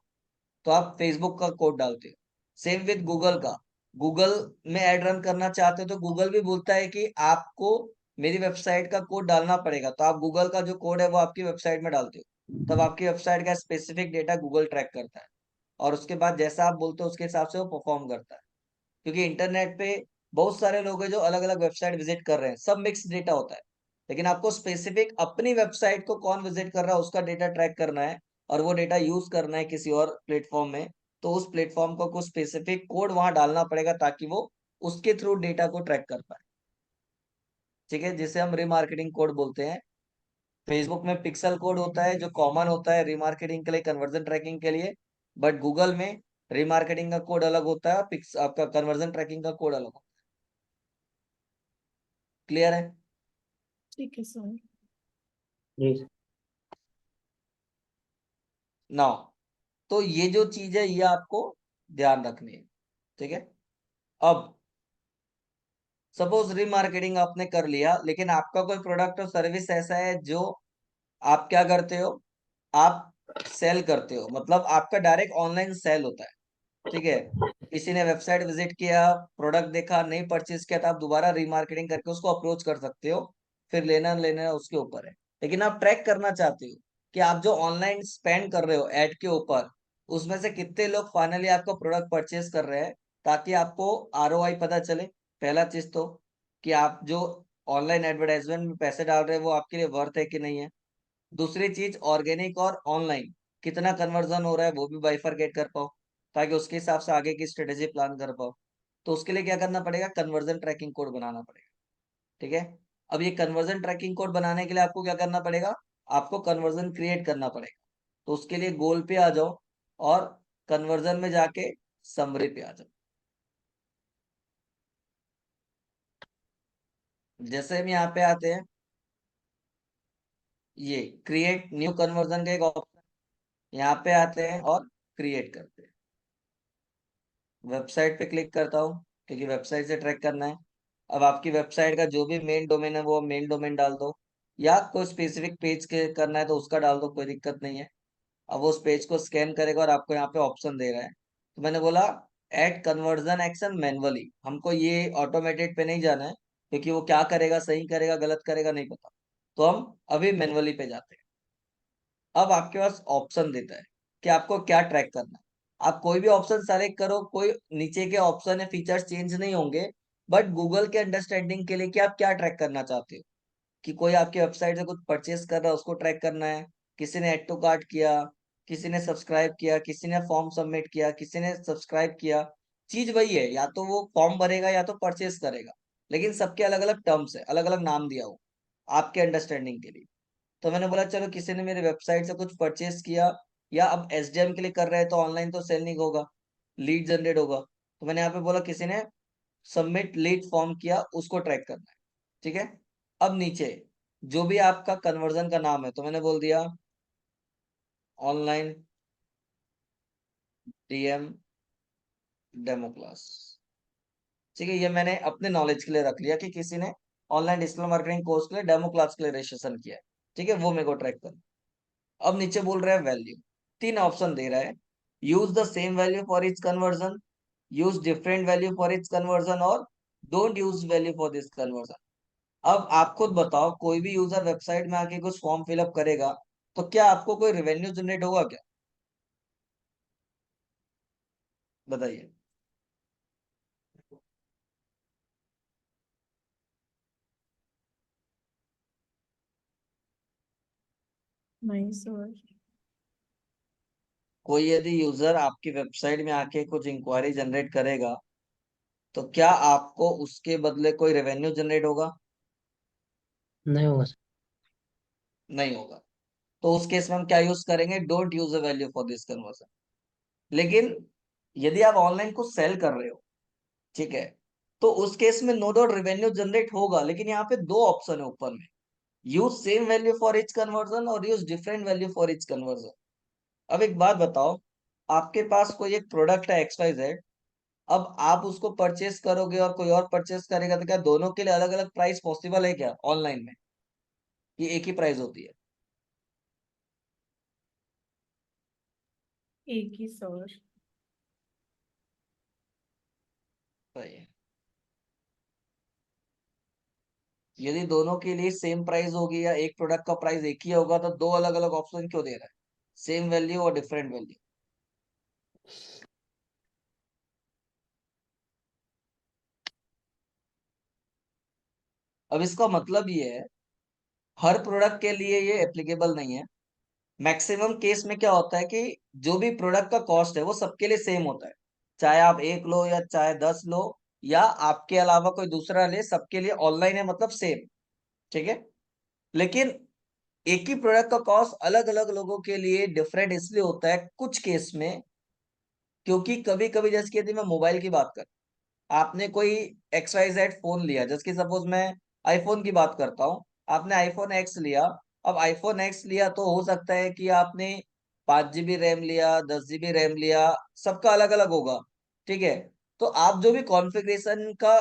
तो आप फेसबुक का कोड डालते हो। सेम विद गूगल का। गूगल में एड रन करना चाहते हो तो गूगल भी बोलता है कि आपको मेरी वेबसाइट का कोड डालना पड़ेगा, तो आप गूगल का जो कोड है वो आपकी वेबसाइट में डालते हो, तब आपकी वेबसाइट का स्पेसिफिक डेटा गूगल ट्रैक करता है। और उसके बाद जैसा आप बोलते हो उसके हिसाब से वो परफॉर्म करता है। क्योंकि इंटरनेट पे बहुत सारे लोग हैं जो अलग अलग वेबसाइट विजिट कर रहे हैं, सब मिक्स डेटा होता है। लेकिन आपको स्पेसिफिक अपनी वेबसाइट को कौन विजिट कर रहा है उसका डेटा ट्रैक करना है, और वो डेटा यूज करना है किसी और प्लेटफॉर्म में, तो उस प्लेटफॉर्म को कुछ स्पेसिफिक कोड वहां डालना पड़ेगा ताकि वो उसके थ्रू डेटा को ट्रैक कर पाए। ठीक है, जिसे हम रिमार्केटिंग कोड बोलते हैं। फेसबुक में पिक्सल कोड होता है जो कॉमन होता है रिमार्केटिंग के लिए, कन्वर्जन ट्रैकिंग के लिए। बट गूगल में रिमार्केटिंग का कोड अलग होता है, पिक्स आपका कन्वर्जन ट्रैकिंग का कोड अलग होता है। क्लियर है? ठीक है सर। जी सर। नाउ, तो ये जो चीज है ये आपको ध्यान रखनी है। ठीक है। अब सपोज रिमार्केटिंग आपने कर लिया, लेकिन आपका कोई प्रोडक्ट और सर्विस ऐसा है जो आप क्या करते हो, आप सेल करते हो, मतलब आपका डायरेक्ट ऑनलाइन सेल होता है। ठीक है। किसी ने वेबसाइट विजिट किया, प्रोडक्ट देखा, नहीं परचेज किया, तो आप दोबारा रीमार्केटिंग करके उसको अप्रोच कर सकते हो। फिर लेना लेना उसके ऊपर है। लेकिन आप ट्रैक करना चाहते हो कि आप जो ऑनलाइन स्पेंड कर रहे हो एड के ऊपर, उसमें से कितने लोग फाइनली आपका प्रोडक्ट परचेज कर रहे हैं, ताकि आपको आरओआई पता चले। पहला चीज तो कि आप जो ऑनलाइन एडवर्टाइजमेंट में पैसे डाल रहे हैं वो आपके लिए वर्थ है कि नहीं है। दूसरी चीज, ऑर्गेनिक और ऑनलाइन कितना कन्वर्जन हो रहा है वो भी बाइफरकेट कर पाओ, ताकि उसके हिसाब से आगे की स्ट्रेटेजी प्लान कर पाओ। तो उसके लिए क्या करना पड़ेगा, कन्वर्जन ट्रैकिंग कोड बनाना पड़ेगा। ठीक है। अब ये कन्वर्जन ट्रैकिंग कोड बनाने के लिए आपको क्या करना पड़ेगा, आपको कन्वर्जन क्रिएट करना पड़ेगा। तो उसके लिए गोल पे आ जाओ और कन्वर्जन में जाके समरी पे आ जाओ। जैसे हम यहाँ पे आते हैं, ये क्रिएट न्यू कन्वर्जन का एक ऑप्शन, यहाँ पे आते हैं और क्रिएट करते हैं। वेबसाइट पे क्लिक करता हूँ क्योंकि वेबसाइट से ट्रैक करना है। अब आपकी वेबसाइट का जो भी मेन डोमेन है वो मेन डोमेन डाल दो, या कोई स्पेसिफिक पेज के करना है तो उसका डाल दो, कोई दिक्कत नहीं है। अब वो उस पेज को स्कैन करेगा और आपको यहाँ पे ऑप्शन दे रहा है। तो मैंने बोला ऐड कन्वर्जन एक्शन मैनुअली, हमको ये ऑटोमेटेड पे नहीं जाना है, क्योंकि वो क्या करेगा, सही करेगा गलत करेगा नहीं पता। तो हम अभी मैनुअली पे जाते हैं। अब आपके पास ऑप्शन देता है कि आपको क्या ट्रैक करना है। आप कोई भी ऑप्शन सेलेक्ट करो, कोई नीचे के ऑप्शन या फीचर्स चेंज नहीं होंगे, बट गूगल के अंडरस्टैंडिंग के लिए कि आप क्या ट्रैक करना चाहते हो। कि कोई आपकी वेबसाइट से कुछ परचेस कर रहा है उसको ट्रैक करना है, किसी ने ऐड टू कार्ट किया, किसी ने सब्सक्राइब किया, किसी ने फॉर्म सबमिट किया, किसी ने सब्सक्राइब किया। चीज वही है, या तो वो फॉर्म भरेगा या तो परचेस करेगा, लेकिन सबके अलग अलग टर्म्स है, अलग अलग नाम दिया हो आपके अंडरस्टैंडिंग के लिए। तो मैंने बोला चलो किसी ने मेरे वेबसाइट से कुछ परचेस किया, या अब एसडीएम के लिए कर रहे हैं तो ऑनलाइन तो सेल नहीं होगा, लीड जनरेट होगा, तो मैंने यहाँ पे बोला किसी ने सबमिट लीड फॉर्म किया, उसको ट्रैक करना है। ठीक है। अब नीचे जो भी आपका कन्वर्जन का नाम है, तो मैंने बोल दिया ऑनलाइन डीएम डेमो क्लास। ठीक है, ये मैंने अपने नॉलेज के लिए रख लिया कि किसी ने ऑनलाइन डिजिटल मार्केटिंग कोर्स के लिए डेमो क्लास के लिए रजिस्ट्रेशन किया है। ठीक है, वो मेरे को ट्रैक कर। अब नीचे बोल रहा है वैल्यू, 3 ऑप्शन दे रहा है। Use the same value for each conversion, use different value for each conversion, और don't use value for this conversion. अब आप खुद बताओ, कोई भी यूजर वेबसाइट में आके कुछ फॉर्म फिलअप करेगा तो क्या आपको कोई रेवेन्यू जनरेट होगा क्या? बताइए। नहीं सर। कोई यदि यूजर आपकी वेबसाइट में आके कुछ इंक्वायरी जनरेट करेगा तो क्या आपको उसके बदले कोई रेवेन्यू जनरेट होगा? नहीं होगा सर। नहीं होगा। तो उस केस में हम क्या यूज करेंगे? Don't use a value for this conversion. लेकिन यदि आप ऑनलाइन कुछ सेल कर रहे हो, ठीक है, तो उस केस में नो डाउट रेवेन्यू जनरेट होगा, लेकिन यहाँ पे दो ऑप्शन है ऊपर में, use same value for each conversion और use different value for each conversion. अब एक बात बताओ, आपके पास कोई एक प्रोडक्ट है XYZ, अब आप उसको परचेस करोगे और कोई और परचेस करेगा, तो क्या दोनों के लिए अलग अलग प्राइस पॉसिबल है क्या ऑनलाइन में? ये एक ही प्राइस होती है? एक ही सर। सही है। यदि दोनों के लिए सेम प्राइस होगी या एक प्रोडक्ट का प्राइस एक ही होगा तो दो अलग अलग ऑप्शन क्यों दे रहा है? सेम वैल्यू और डिफरेंट वैल्यू। अब इसका मतलब ये है, हर प्रोडक्ट के लिए ये एप्लीकेबल नहीं है। मैक्सिमम केस में क्या होता है कि जो भी प्रोडक्ट का कॉस्ट है वो सबके लिए सेम होता है, चाहे आप एक लो या चाहे 10 लो, या आपके अलावा कोई दूसरा ले, सबके लिए ऑनलाइन है मतलब सेम। ठीक है। लेकिन एक ही प्रोडक्ट का कॉस्ट अलग अलग लोगों के लिए डिफरेंट इसलिए होता है कुछ केस में, क्योंकि कभी कभी जैसे कि यदि मैं मोबाइल की बात कर, आपने कोई XYZ फोन लिया, जैसे कि सपोज मैं आईफोन की बात करता हूँ, आपने आईफोन एक्स लिया। अब आईफोन एक्स लिया तो हो सकता है कि आपने 5 GB रैम लिया, 10 GB रैम लिया, सबका अलग अलग होगा। ठीक है। तो आप जो भी कॉन्फ़िगरेशन का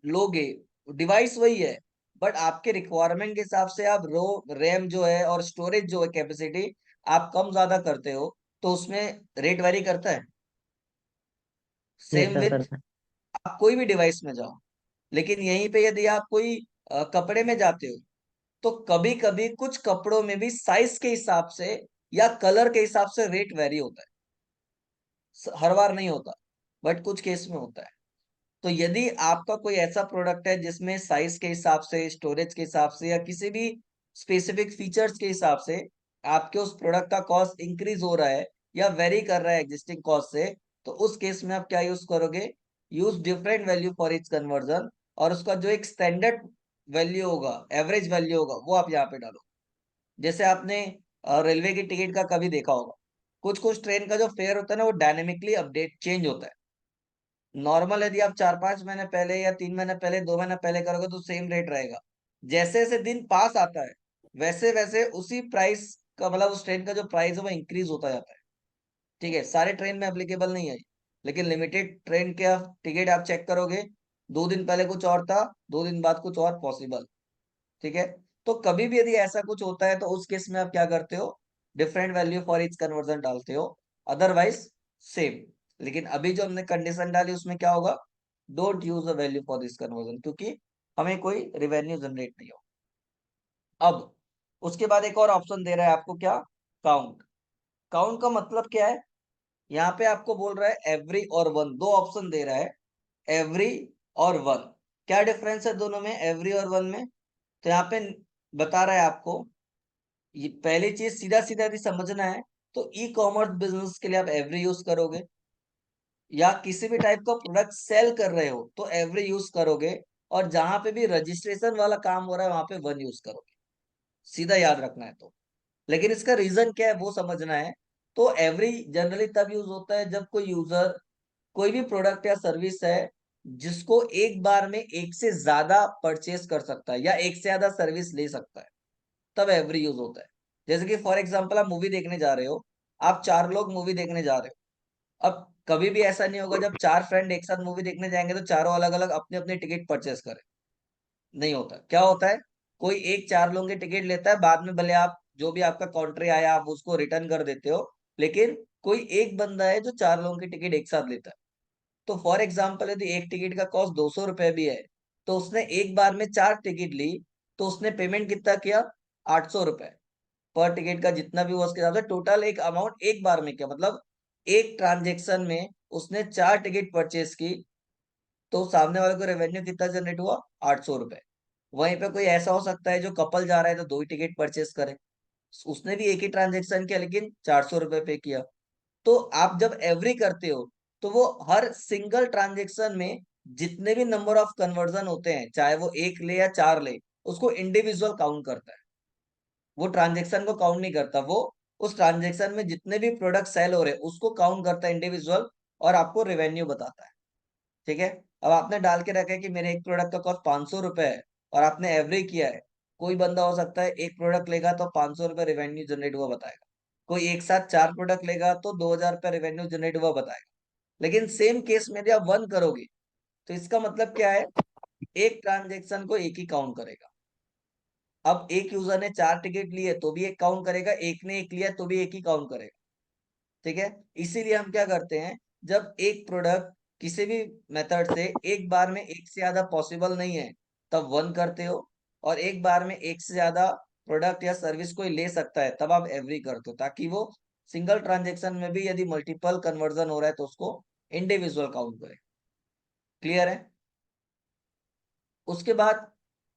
लोगे, डिवाइस वही है, बट आपके रिक्वायरमेंट के हिसाब से आप रो रैम जो है और स्टोरेज जो है कैपेसिटी आप कम ज्यादा करते हो, तो उसमें रेट वेरी करता है। यस सेम सर विथ करता है। आप कोई भी डिवाइस में जाओ। लेकिन यहीं पे यदि आप कोई कपड़े में जाते हो, तो कभी कभी कुछ कपड़ों में भी साइज के हिसाब से या कलर के हिसाब से रेट वेरी होता है। हर बार नहीं होता, बट कुछ केस में होता है। तो यदि आपका कोई ऐसा प्रोडक्ट है जिसमें साइज के हिसाब से, स्टोरेज के हिसाब से या किसी भी स्पेसिफिक फीचर्स के हिसाब से आपके उस प्रोडक्ट का कॉस्ट इंक्रीज हो रहा है या वेरी कर रहा है एग्जिस्टिंग कॉस्ट से, तो उस केस में आप क्या यूज करोगे? Use different value for each conversion, और उसका जो एक स्टैंडर्ड वैल्यू होगा, एवरेज वैल्यू होगा, वो आप यहाँ पे डालो। जैसे आपने रेलवे की टिकट का कभी देखा होगा, कुछ कुछ ट्रेन का जो फेयर होता है ना, वो डायनेमिकली अपडेट चेंज होता है। नॉर्मल यदि आप 4-5 महीने पहले या 3 महीने पहले, 2 महीने पहले करोगे तो सेम रेट रहेगा। जैसे जैसे दिन पास आता है, वैसे वैसे उसी प्राइस का मतलब उस ट्रेन का जो प्राइस है वो इंक्रीज होता जाता है। ठीक है। सारे ट्रेन में एप्लीकेबल नहीं है, लेकिन लिमिटेड ट्रेन के टिकट आप चेक करोगे, 2 दिन पहले कुछ और था, 2 दिन बाद कुछ और पॉसिबल। ठीक है। तो कभी भी यदि ऐसा कुछ होता है तो उस केस में आप क्या करते हो? Different value for each conversion डालते हो, अदरवाइज सेम। लेकिन अभी जो हमने कंडीशन डाली उसमें क्या होगा? Don't use a value for this conversion, क्योंकि हमें कोई रिवेन्यू जनरेट नहीं हो। अब उसके बाद एक और ऑप्शन दे रहा है आपको, क्या? काउंट। काउंट का मतलब क्या है? यहाँ पे आपको बोल रहा है एवरी और वन, दो ऑप्शन दे रहा है, एवरी और वन। क्या डिफरेंस है दोनों में, एवरी और वन में? तो यहाँ पे बता रहा है आपको, ये पहली चीज सीधा सीधा यदि समझना है तो ई कॉमर्स बिजनेस के लिए आप एवरी यूज करोगे, या किसी भी टाइप का प्रोडक्ट सेल कर रहे हो तो एवरी यूज करोगे, और जहां पे भी रजिस्ट्रेशन वाला काम हो रहा है वहां पे वन यूज करोगे। सीधा याद रखना है तो। लेकिन इसका रीजन क्या है वो समझना है। तो एवरी जनरली तब यूज होता है जब कोई यूजर कोई भी प्रोडक्ट या सर्विस है जिसको एक बार में एक से ज्यादा परचेस कर सकता है या एक से ज्यादा सर्विस ले सकता है, तब एवरी यूज होता है। जैसे कि फॉर एग्जांपल आप मूवी देखने जा रहे हो, आप 4 लोग मूवी देखने जा रहे हो। अब कभी भी ऐसा नहीं होगा जब 4 फ्रेंड एक साथ मूवी देखने जाएंगे तो चारों अलग अलग अपने अपने टिकट परचेस करें। नहीं होता। क्या होता है? कोई एक 4 लोगों की टिकट लेता है, बाद में भले आप जो भी आपका काउंट्री आया आप उसको रिटर्न कर देते हो, लेकिन कोई एक बंदा है जो 4 लोगों की टिकट एक साथ लेता है। तो फॉर एग्जाम्पल यदि एक टिकट का कॉस्ट 200 रुपए भी है, तो उसने एक बार में 4 टिकट ली, तो उसने पेमेंट कितना किया? 800 रुपए पर टिकट का, जितना भी हुआ उसके हिसाब से टोटल एक अमाउंट एक बार में किया, मतलब एक ट्रांजेक्शन में उसने 4 टिकट परचेज की, तो सामने वाले को रेवेन्यू कितना जनरेट हुआ? 800 रुपए। वहीं पे कोई ऐसा हो सकता है जो कपल जा रहा है तो 2 ही टिकट परचेस करे, उसने भी एक ही ट्रांजेक्शन किया लेकिन 400 रुपए पे किया। तो आप जब एवरी करते हो तो वो हर सिंगल ट्रांजेक्शन में जितने भी नंबर ऑफ कन्वर्जन होते हैं, चाहे वो एक ले या 4 ले, उसको इंडिविजुअल काउंट करता है। वो ट्रांजेक्शन को काउंट नहीं करता, वो उस ट्रांजेक्शन में जितने भी प्रोडक्ट सेल हो रहे हैं उसको काउंट करता है इंडिविजुअल, और आपको रेवेन्यू बताता है। ठीक है। अब आपने डाल के रखा है कि मेरे एक प्रोडक्ट का कॉस्ट 500 रुपए है, और आपने एवरी किया है। कोई बंदा हो सकता है एक प्रोडक्ट लेगा तो 500 रुपए रेवेन्यू जनरेट हुआ बताएगा, कोई एक साथ 4 प्रोडक्ट लेगा तो 2000 रुपए रेवेन्यू जनरेट हुआ बताएगा। लेकिन सेम केस में यदि आप 1 करोगे तो इसका मतलब क्या है? एक ट्रांजेक्शन को एक ही काउंट करेगा। अब एक यूजर ने 4 टिकट लिए तो भी एक काउंट करेगा, एक ने एक लिया तो भी एक ही काउंट करेगा। ठीक है। इसीलिए हम क्या करते हैं, जब एक प्रोडक्ट किसी भी मेथड से एक बार में एक से ज्यादा पॉसिबल नहीं है, तब 1 करते हो, और एक बार में एक से ज्यादा प्रोडक्ट या सर्विस कोई ले सकता है तब आप एवरी करते हो, ताकि वो सिंगल ट्रांजेक्शन में भी यदि मल्टीपल कन्वर्जन हो रहा है तो उसको इंडिविजुअल काउंट करे। क्लियर है? उसके बाद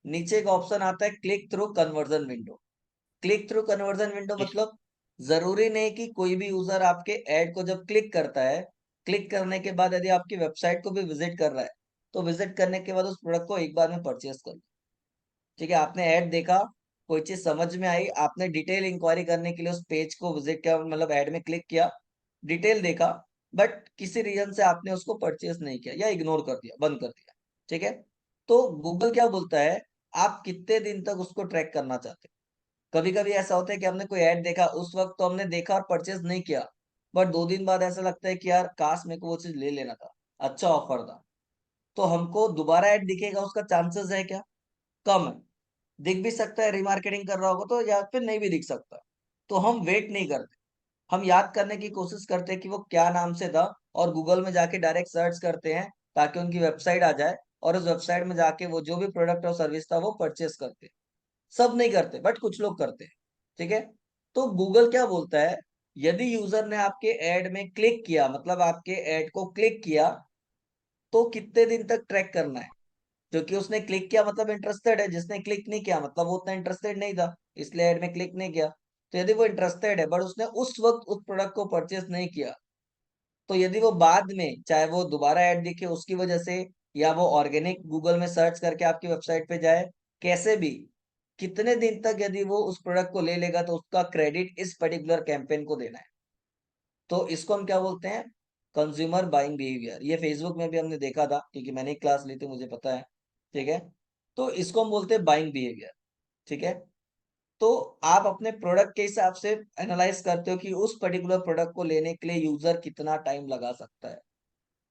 नीचे एक ऑप्शन आता है click through conversion window. Click through conversion window मतलब जरूरी नहीं कि कोई भी यूजर आपके ऐड को जब क्लिक करता है, क्लिक करने के बाद यदि आपकी वेबसाइट को भी विजिट कर रहा है, तो विजिट करने के बाद उस प्रोडक्ट को एक बार में परचेस कर लो। ठीक है। आपने ऐड देखा, कोई चीज समझ में आई, आपने डिटेल इंक्वायरी करने के लिए उस पेज को विजिट किया, मतलब ऐड में क्लिक किया, डिटेल देखा, बट किसी रीजन से आपने उसको परचेस नहीं किया या इग्नोर कर दिया, बंद कर दिया। ठीक है। तो गूगल क्या बोलता है, आप कितने दिन तक उसको ट्रैक करना चाहते हैं? कभी कभी ऐसा होता है कि हमने कोई ऐड देखा, उस वक्त तो हमने देखा और परचेज नहीं किया, बट 2 दिन बाद ऐसा लगता है कि यार काश मेरे को वो चीज ले लेना था, अच्छा ऑफर था। तो हमको दोबारा ऐड दिखेगा, उसका चांसेस है क्या? कम है। दिख भी सकता है, रिमार्केटिंग कर रहा होगा तो, या फिर नहीं भी दिख सकता। तो हम वेट नहीं करते, हम याद करने की कोशिश करते हैं कि वो क्या नाम से था, और गूगल में जाके डायरेक्ट सर्च करते हैं ताकि उनकी वेबसाइट आ जाए, और उस वेबसाइट में जाके वो जो भी प्रोडक्ट और सर्विस था वो परचेस करते हैं। सब नहीं करते बट कुछ लोग करते हैं। ठीक है। तो गूगल क्या बोलता है, यदि यूजर ने आपके ऐड में क्लिक किया, मतलब आपके ऐड को क्लिक किया, तो कितने दिन तक ट्रैक करना है? क्योंकि उसने क्लिक किया मतलब इंटरेस्टेड है, जिसने क्लिक नहीं किया मतलब वो उतना इंटरेस्टेड नहीं था, इसलिए ऐड में क्लिक नहीं किया। तो यदि वो इंटरेस्टेड है बट उसने उस वक्त उस प्रोडक्ट को परचेस नहीं किया, तो यदि वो बाद में चाहे वो दोबारा ऐड दिखे उसकी वजह से, या वो ऑर्गेनिक गूगल में सर्च करके आपकी वेबसाइट पे जाए, कैसे भी, कितने दिन तक यदि वो उस प्रोडक्ट को ले लेगा तो उसका क्रेडिट इस पर्टिकुलर कैंपेन को देना है। तो इसको हम क्या बोलते हैं? Consumer buying behaviour. ये फेसबुक में भी हमने देखा था क्योंकि मैंने एक क्लास ली थी, मुझे पता है। ठीक है। तो इसको हम बोलते हैं बाइंग बिहेवियर। ठीक है। तो आप अपने प्रोडक्ट के हिसाब से एनालाइज करते हो कि उस पर्टिकुलर प्रोडक्ट को लेने के लिए यूजर कितना टाइम लगा सकता है।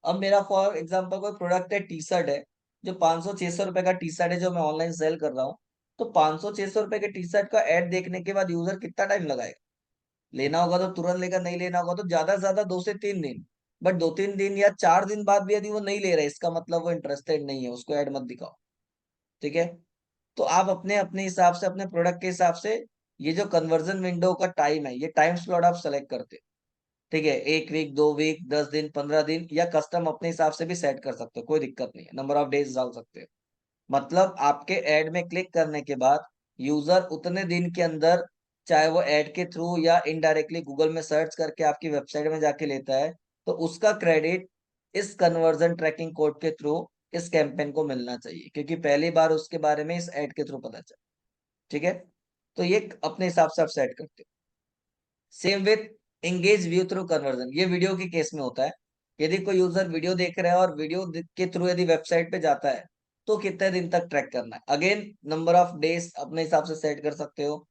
अब मेरा फॉर एग्जांपल कोई प्रोडक्ट है, टी शर्ट है, जो 500-600 रुपए का टी शर्ट है जो मैं ऑनलाइन सेल कर रहा हूँ। तो 500-600 रुपए के टी शर्ट का एड देखने के बाद यूजर कितना टाइम लगाएगा? लेना होगा तो तुरंत लेगा, नहीं लेना होगा तो ज्यादा से ज्यादा 2 से 3 दिन। बट 2-3 दिन या 4 दिन बाद भी यदि वो नहीं ले रहा है, इसका मतलब वो इंटरेस्टेड नहीं है, उसको ऐड मत दिखाओ। ठीक है। तो आप अपने अपने हिसाब से, अपने प्रोडक्ट के हिसाब से, ये जो कन्वर्जन विंडो का टाइम है, ये टाइम स्लॉट आप सेलेक्ट करते हो। ठीक है। 1 वीक, 2 वीक, 10 दिन, 15 दिन, या कस्टम अपने हिसाब से भी सेट कर सकते हो, कोई दिक्कत नहीं है, नंबर ऑफ डेज डाल सकते हो। मतलब आपके ऐड में क्लिक करने के बाद यूजर उतने दिन के अंदर, चाहे वो ऐड के थ्रू या इनडायरेक्टली गूगल में सर्च करके आपकी वेबसाइट में जाके लेता है, तो उसका क्रेडिट इस कन्वर्जन ट्रैकिंग कोड के थ्रू इस कैंपेन को मिलना चाहिए, क्योंकि पहली बार उसके बारे में इस ऐड के थ्रू पता चला। ठीक है। तो ये अपने हिसाब से आप सेट करते हो। Same with engage view through conversion, ये वीडियो के केस में होता है। यदि कोई यूजर वीडियो देख रहा है और वीडियो के थ्रू यदि वेबसाइट पे जाता है, तो कितने दिन तक ट्रैक करना है? अगेन नंबर ऑफ डेज अपने हिसाब से सेट कर सकते हो।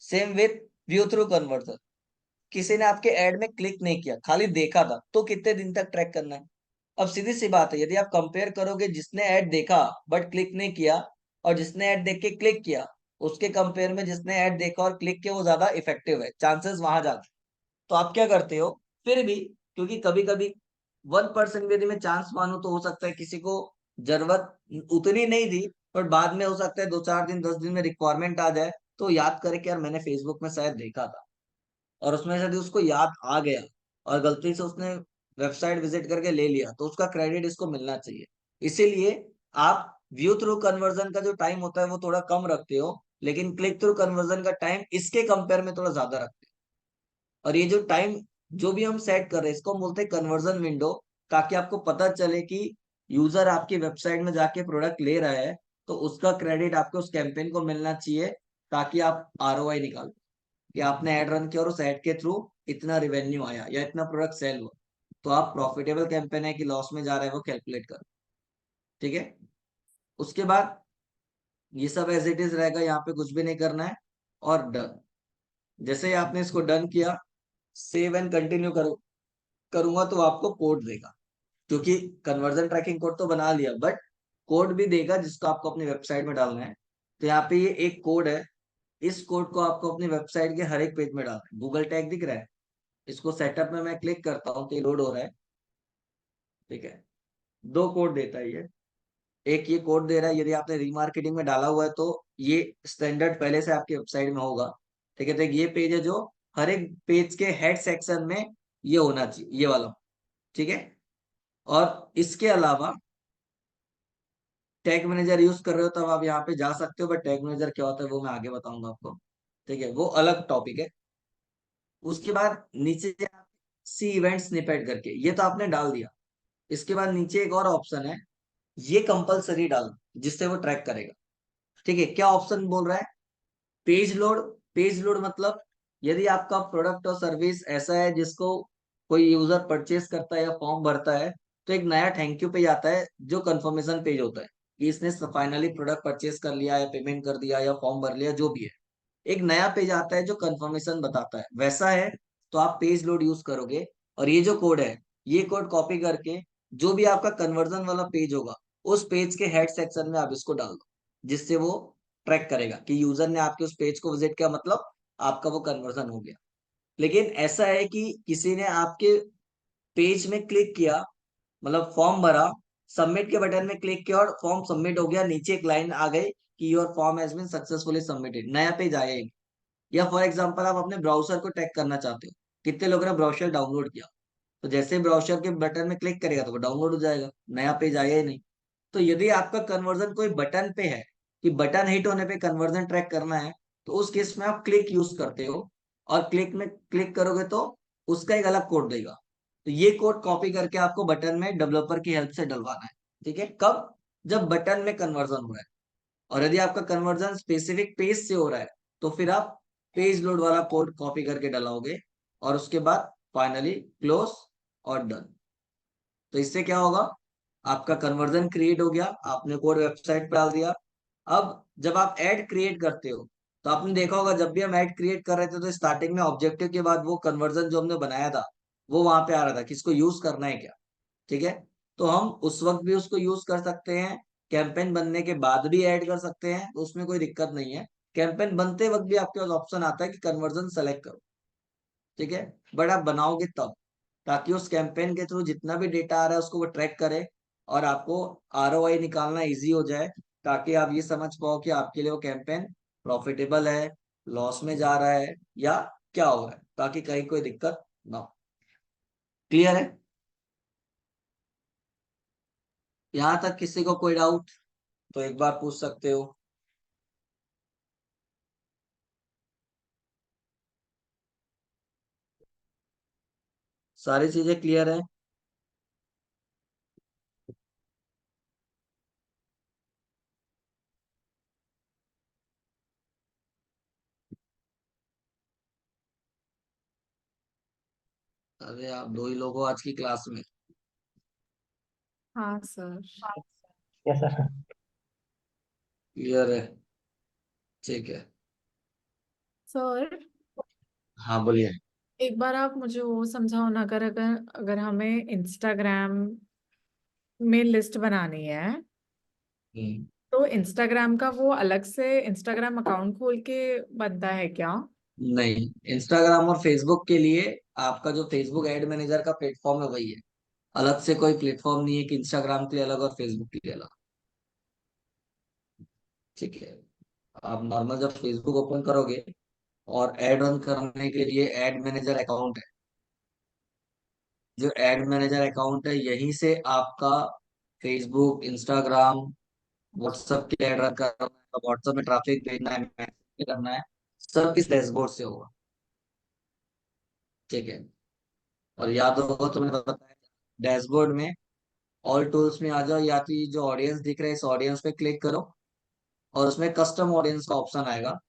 Same with Vue through conversion, किसी ने आपके ऐड में क्लिक नहीं किया, खाली देखा था, तो कितने दिन तक ट्रैक करना है? अब सीधी सी बात है, यदि आप कंपेयर करोगे जिसने ऐड देखा बट क्लिक नहीं किया, और जिसने ऐड देख के क्लिक किया, उसके कंपेयर में जिसने ऐड देखा और क्लिक किया वो ज्यादा इफेक्टिव है, चांसेस वहां ज्यादा। तो आप क्या करते हो फिर भी, क्योंकि कभी कभी 1% भी यदि मैं चांस मानूं तो हो सकता है किसी को जरूरत उतनी नहीं थी, पर बाद में हो सकता है 2-4 दिन 10 दिन में रिक्वायरमेंट आ जाए, तो याद करे कि यार मैंने फेसबुक में शायद देखा था, और उसमें से यदि उसको याद आ गया और गलती से उसने वेबसाइट विजिट करके ले लिया, तो उसका क्रेडिट इसको मिलना चाहिए। इसीलिए आप व्यू थ्रू कन्वर्जन का जो टाइम होता है वो थोड़ा कम रखते हो, लेकिन क्लिक थ्रू कन्वर्जन का टाइम इसके कंपेयर में थोड़ा ज्यादा रखते हो। और ये जो टाइम जो भी हम सेट कर रहे हैं इसको हम बोलते हैं कन्वर्जन विंडो, ताकि आपको पता चले कि यूजर आपकी वेबसाइट में जाके प्रोडक्ट ले रहा है, तो उसका क्रेडिट आपको उस कैंपेन को मिलना चाहिए, ताकि आप आरओआई निकाल, कि आपने ऐड रन किया और उस ऐड के थ्रू इतना रिवेन्यू आया या इतना प्रोडक्ट सेल हुआ, तो आप प्रॉफिटेबल कैंपेन है कि लॉस में जा रहा है वो कैलकुलेट करो। ठीक है, उसके बाद ये सब एज इट इज रहेगा, यहाँ पे कुछ भी नहीं करना है, और डन। जैसे ही आपने इसको डन किया, सेव एंड कंटिन्यू करूंगा तो आपको कोड देगा, क्योंकि कन्वर्जन ट्रैकिंग कोड तो बना लिया, बट कोड भी देगा जिसको आपको अपनी वेबसाइट में डालना है। तो यहाँ पे ये एक कोड है, इस कोड को आपको अपनी वेबसाइट के हर एक पेज में डालना है। गूगल टैग दिख रहा है, इसको सेटअप में मैं क्लिक करता हूँ तो ये लोड हो रहा है। ठीक है, दो कोड देता है ये, एक ये कोड दे रहा है, यदि आपने रीमार्केटिंग में डाला हुआ है तो ये स्टैंडर्ड पहले से आपकी वेबसाइट में होगा। ठीक है, तो एक ये पेज है जो हर एक पेज के हेड सेक्शन में ये होना चाहिए, ये वाला। ठीक है, और इसके अलावा टैग मैनेजर यूज कर रहे हो तब आप यहाँ पे जा सकते हो, बट टैग मैनेजर क्या होता है वो मैं आगे बताऊंगा आपको। ठीक है, वो अलग टॉपिक है। उसके बाद नीचे सी इवेंट स्निपेट करके ये तो आपने डाल दिया। इसके बाद नीचे एक और ऑप्शन है, ये कंपलसरी डाल, जिससे वो ट्रैक करेगा। ठीक है, क्या ऑप्शन बोल रहा है? Page load. पेज लोड मतलब यदि आपका प्रोडक्ट और सर्विस ऐसा है जिसको कोई यूजर परचेस करता है या फॉर्म भरता है, तो एक नया थैंक यू पेज आता है जो कंफर्मेशन पेज होता है कि इसने फाइनली प्रोडक्ट परचेस कर लिया या पेमेंट कर दिया या फॉर्म भर लिया, जो भी है। एक नया पेज आता है जो कंफर्मेशन बताता है, वैसा है तो आप पेज लोड यूज करोगे। और ये जो कोड है, ये कोड कॉपी करके जो भी आपका कन्वर्जन वाला पेज होगा उस पेज के हेड सेक्शन में आप इसको डाल दो, जिससे वो ट्रैक करेगा कि यूजर ने आपके उस पेज को विजिट किया, मतलब आपका वो कन्वर्जन हो गया। लेकिन ऐसा है कि किसी ने आपके पेज में क्लिक किया, मतलब फॉर्म भरा, सबमिट के बटन में क्लिक किया और फॉर्म सबमिट हो गया, नीचे एक लाइन आ गई कि your form has been successfully submitted, नया पेज आया ही। या फॉर एग्जांपल आप अपने ब्राउजर को टैग करना चाहते हो, कितने लोगों ने ब्राउजर डाउनलोड किया, तो जैसे ब्राउजर के बटन में क्लिक करेगा तो वो डाउनलोड हो जाएगा, नया पेज आया ही नहीं। तो यदि आपका कन्वर्जन कोई बटन पे है कि बटन हिट होने पे कन्वर्जन ट्रैक करना है, तो उस केस में आप क्लिक यूज करते हो, और क्लिक में क्लिक करोगे तो उसका एक अलग कोड देगा। तो ये कोड कॉपी करके आपको बटन में डेवलपर की हेल्प से डलवाना है। ठीक है, कब? जब बटन में कन्वर्जन हो रहा है। और यदि आपका कन्वर्जन स्पेसिफिक पेज से हो रहा है, तो फिर आप पेज लोड वाला कोड कॉपी करके डलाओगे, और उसके बाद फाइनली क्लोज और डन। तो इससे क्या होगा, आपका कन्वर्जन क्रिएट हो गया, आपने कोड वेबसाइट पर डाल दिया। अब जब आप ऐड क्रिएट करते हो, तो आपने देखा होगा जब भी हम ऐड क्रिएट कर रहे थे तो स्टार्टिंग में ऑब्जेक्टिव के बाद वो कन्वर्जन जो हमने बनाया था वो वहां पे आ रहा था कि इसको यूज करना है क्या। ठीक है, तो हम उस वक्त भी उसको यूज कर सकते हैं, कैंपेन बनने के बाद भी ऐड कर सकते हैं, तो उसमें कोई दिक्कत नहीं है। कैंपेन बनते वक्त भी आपके पास ऑप्शन आता है कि कन्वर्जन सेलेक्ट करो। ठीक है, बट आप बनाओगे तब, ताकि उस कैंपेन के थ्रू जितना भी डेटा आ रहा है उसको वो ट्रैक करे, और आपको आरओआई निकालना इजी हो जाए, ताकि आप ये समझ पाओ कि आपके लिए वो कैंपेन प्रॉफिटेबल है, लॉस में जा रहा है, या क्या हो रहा है, ताकि कहीं कोई दिक्कत ना हो। क्लियर है? यहाँ तक किसी को कोई डाउट तो एक बार पूछ सकते हो। सारी चीजें क्लियर है? अरे आप दो ही लोग हो आज की क्लास में। हाँ सर। Yes sir. क्लियर है? ठीक है। सर, हाँ बोलिए। एक बार आप मुझे वो समझाओ ना, अगर अगर अगर हमें इंस्टाग्राम में लिस्ट बनानी है, हम्म, तो इंस्टाग्राम का वो अलग से इंस्टाग्राम अकाउंट खोल के बनता है क्या? नहीं, इंस्टाग्राम और फेसबुक के लिए आपका जो फेसबुक एड मैनेजर का प्लेटफॉर्म है वही है। अलग से कोई प्लेटफॉर्म नहीं है कि इंस्टाग्राम के लिए अलग और फेसबुक के लिए अलग। ठीक है। आप नॉर्मल जब फेसबुक ओपन करोगे और एड रन करने के लिए एड मैनेजर अकाउंट है, जो एड मैनेजर अकाउंट है यहीं से आपका फेसबुक, इंस्टाग्राम, व्हाट्सएप के एड रन करना है, व्हाट्सएप में ट्रैफिक भेजना है, मैसेज करना है, सब इस डैशबोर्ड से होगा। ठीक है। और याद होगा तो मैंने बताया, डैशबोर्ड में ऑल टूल्स में आ जाओ, या तो ये जो ऑडियंस दिख रहा है इस ऑडियंस पे क्लिक करो, और उसमें कस्टम ऑडियंस का ऑप्शन आएगा।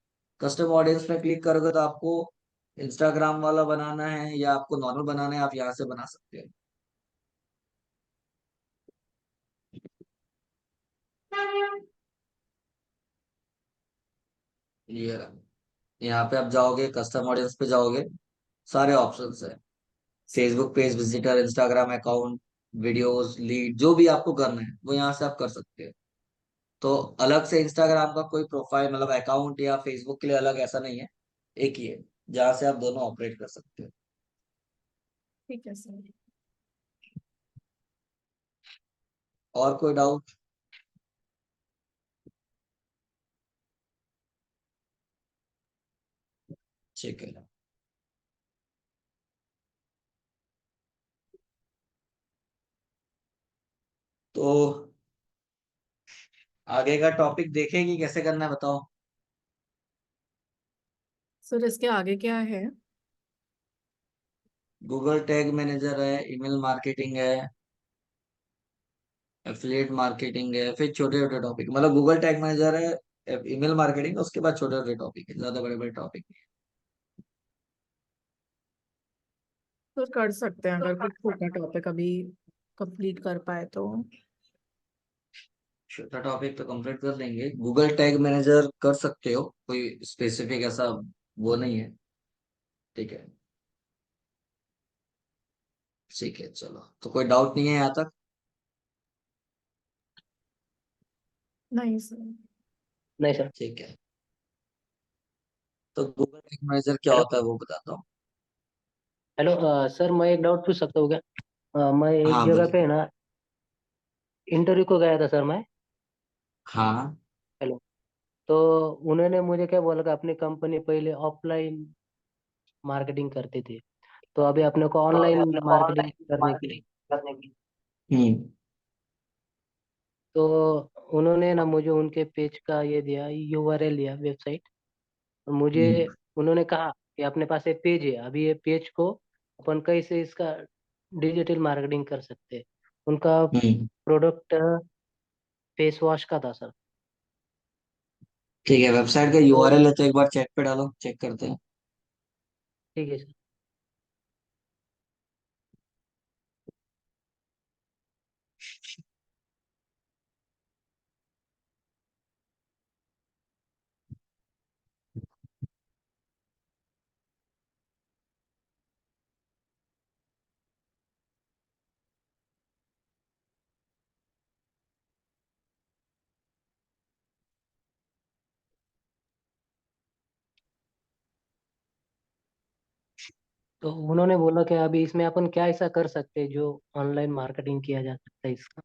कस्टम ऑडियंस पे क्लिक करोगे तो आपको इंस्टाग्राम वाला बनाना है या आपको नॉर्मल बनाना है, आप यहाँ से बना सकते हो। ये रहा। यहाँ पे आप जाओगे, कस्टम ऑडियंस पे जाओगे, सारे ऑप्शंस है। Facebook page visitor, Instagram account, videos, lead, जो भी आपको करना है वो यहाँ से आप कर सकते हो। तो अलग से इंस्टाग्राम का कोई प्रोफाइल मतलब अकाउंट या फेसबुक के लिए अलग ऐसा नहीं है, एक ही है जहाँ से आप दोनों ऑपरेट कर सकते हो। ठीक है सर। और कोई डाउट? ठीक है। तो आगे का टॉपिक देखेंगे कैसे करना है, बताओ। सर इसके आगे क्या है? गूगल टैग मैनेजर है, ईमेल मार्केटिंग है, एफिलिएट मार्केटिंग है, फिर छोटे छोटे टॉपिक, मतलब गूगल टैग मैनेजर है, ईमेल मार्केटिंग, उसके बाद छोटे छोटे टॉपिक है, ज्यादा बड़े बड़े टॉपिक नहीं सर कर सकते हैं अगर कुछ छोटा टॉपिक अभी कंप्लीट कर पाए तो। है। छोटा टॉपिक तो कंप्लीट कर लेंगे, गूगल टैग मैनेजर कर सकते हो, कोई स्पेसिफिक ऐसा वो नहीं है। ठीक है। ठीक है, चलो, तो कोई डाउट नहीं है यहाँ तक? नहीं सर। नहीं सर। ठीक है। तो गूगल टैग मैनेजर क्या हेलो। होता है वो बताता हूँ। हेलो सर, मैं एक डाउट पूछ सकता हूँ क्या? मैं एक हाँ जगह बोलिए। पे ना इंटरव्यू को गया था सर मैं। हाँ। हेलो। तो उन्होंने मुझे क्या बोला कि अपनी कंपनी पहले ऑफलाइन मार्केटिंग करती थी, तो अभी अपने को तो अभी ऑनलाइन अपने को मार्केटिंग ऑनलाइन करने की। मार्केटिंग करने की। हम्म। तो उन्होंने ना मुझे उनके पेज का ये दिया, यूआरएल दिया, वेबसाइट। मुझे हम्म। उन्होंने कहा कि अपने पास एक पेज है, अभी ये पेज को अपन कैसे इसका डिजिटल मार्केटिंग कर सकते हैं। उनका हम्म। प्रोडक्ट फेस वॉश का था सर। ठीक है, वेबसाइट का तो यूआरएल है तो एक बार चैट पे डालो, चेक करते हैं। ठीक है सर। तो उन्होंने बोला कि अभी इसमें अपन क्या ऐसा कर सकते हैं जो ऑनलाइन मार्केटिंग किया जा सकता है इसका।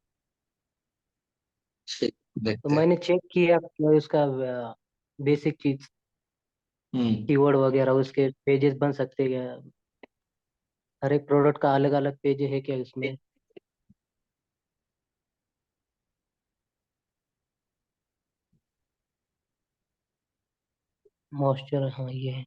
ठीक, तो देखते हैं। मैंने चेक किया कि उसका बेसिक चीज, हम्म। कीवर्ड वगैरह, उसके पेजेस बन सकते हैं क्या? हर एक प्रोडक्ट का अलग अलग पेज है क्या उसमें? मॉइस्चर, हाँ ये है।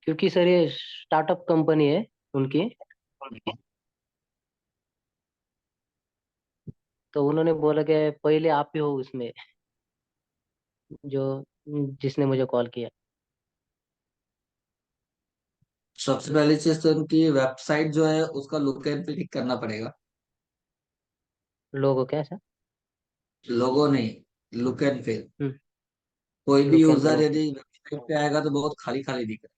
क्योंकि सर ये स्टार्टअप कंपनी है उनकी, तो उन्होंने बोला कि पहले आप ही हो उसमें, जो जिसने मुझे कॉल किया। सबसे पहली चीज तो उनकी वेबसाइट जो है उसका लुक एंड फील ठीक करना पड़ेगा। लोगो क्या सर? लोगो नहीं, लुक एंड फील। कोई भी लुक एंड यूजर फील। यदि वेबसाइट पे आएगा तो बहुत खाली खाली दिख रहा है,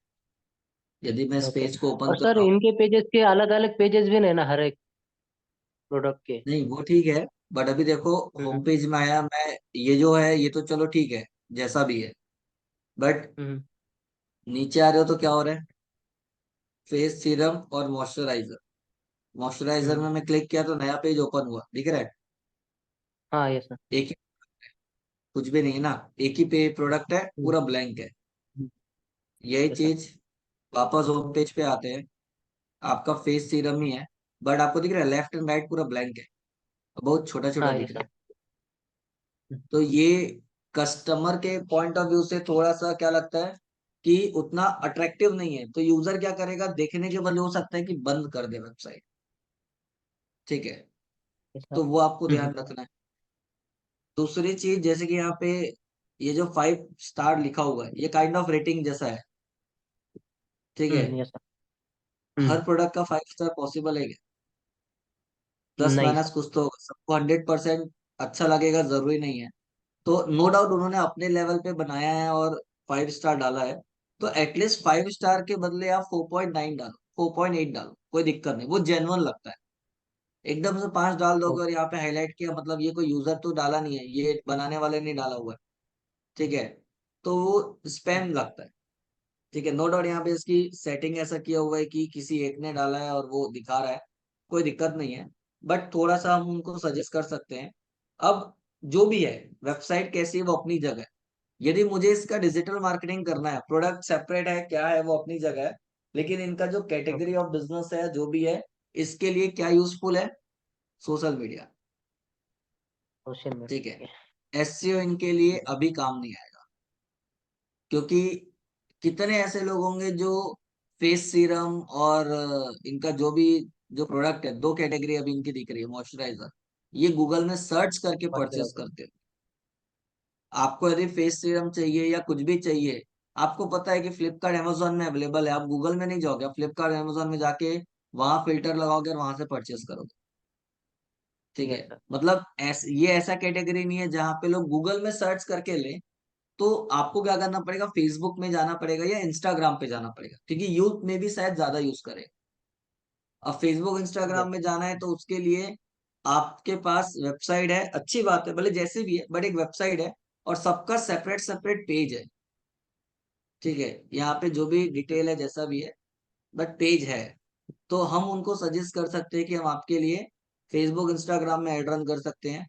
यदि मैं इस ओके। पेज को ओपन और कर सर रहा हूँ। इनके पेजेस के अलग अलग पेजेस भी नहीं ना हर एक प्रोडक्ट के? नहीं, वो ठीक है, बट अभी देखो होम हम्म पेज में आया मैं, ये जो है ये तो चलो ठीक है, जैसा भी है, बट हम्म नीचे आ रहे हो तो क्या हो रहा है, फेस सीरम और मॉइस्चराइजर। मॉइस्चराइजर हम्म, में मैं क्लिक किया तो नया पेज ओपन हुआ, दिख रहा है? हाँ यस सर। एक ही, कुछ भी नहीं है ना, एक ही पे प्रोडक्ट है, हम्म पूरा ब्लैंक है। यही यस सर। चीज वापस होम पेज पे आते हैं, आपका फेस सीरम ही है, बट आपको दिख रहा है लेफ्ट एंड राइट पूरा ब्लैंक है, बहुत छोटा छोटा हाँ दिख यस रहा सर। है। तो ये कस्टमर के पॉइंट ऑफ व्यू से थोड़ा सा क्या लगता है कि उतना अट्रैक्टिव नहीं है, तो यूजर क्या करेगा, देखने के बदले हो सकता है कि बंद कर दे वेबसाइट। ठीक है, यस सर। तो वो आपको ध्यान रखना है। दूसरी चीज, जैसे कि यहाँ पे ये जो 5 स्टार लिखा हुआ है, ये काइंड ऑफ रेटिंग जैसा है। ठीक है, यस सर। हर प्रोडक्ट का 5 स्टार पॉसिबल है क्या? प्लस नहीं माइनस सर। कुछ तो होगा, सबको 100% अच्छा लगेगा जरूरी नहीं है। तो नो डाउट उन्होंने अपने लेवल पे बनाया है और 5 स्टार डाला है, तो एटलीस्ट 5 स्टार के बदले आप 4.9 डालो, 4.8 डालो, कोई दिक्कत नहीं, वो जेन्युइन लगता है। एकदम से 5 डाल दोगे और यहाँ पे हाईलाइट किया, मतलब ये कोई यूजर तो डाला नहीं है, ये बनाने वाले ने डाला हुआ है। ठीक है, तो वो स्पैम लगता है। ठीक है, नो डाउट यहाँ पे इसकी सेटिंग ऐसा किया हुआ है कि किसी एक ने डाला है और वो दिखा रहा है, कोई दिक्कत नहीं है, बट थोड़ा सा हम उनको सजेस्ट कर सकते हैं। अब जो भी है, वेबसाइट कैसी है वो अपनी जगह है। यदि मुझे इसका डिजिटल मार्केटिंग करना है, प्रोडक्ट सेपरेट है, क्या है वो अपनी जगह है, लेकिन इनका जो कैटेगरी ऑफ बिजनेस है जो भी है, इसके लिए क्या यूजफुल है, सोशल मीडिया। सोशल ठीक है, मीडिया। एसईओ इनके लिए अभी काम नहीं आएगा, क्योंकि कितने ऐसे लोग होंगे जो फेस सीरम और इनका जो भी जो प्रोडक्ट है, 2 कैटेगरी अभी इनकी दिख रही है, मॉइस्चराइजर, ये गूगल में सर्च करके परचेस मॉइस्चराइजर। करते हो। आपको यदि फेस सीरम चाहिए या कुछ भी चाहिए, आपको पता है कि फ्लिपकार्ट अमेजोन में अवेलेबल है, आप गूगल में नहीं जाओगे, आप फ्लिपकार्ट अमेजोन में जाके वहां फिल्टर लगाओगे और वहां से परचेस करोगे। ठीक है, यस सर। मतलब ये ऐसा कैटेगरी नहीं है जहाँ पे लोग गूगल में सर्च करके ले, तो आपको क्या करना पड़ेगा, फेसबुक में जाना पड़ेगा या इंस्टाग्राम पे जाना पड़ेगा, क्योंकि यूथ में भी शायद ज्यादा यूज करे। अब फेसबुक इंस्टाग्राम यस। में जाना है तो उसके लिए आपके पास वेबसाइट है, अच्छी बात है, भले जैसे भी है, बट एक वेबसाइट है और सबका सेपरेट सेपरेट पेज है। ठीक है, यहाँ पे जो भी डिटेल है जैसा भी है, बट पेज है। तो हम उनको सजेस्ट कर सकते हैं कि हम आपके लिए फेसबुक इंस्टाग्राम में एड रन कर सकते हैं।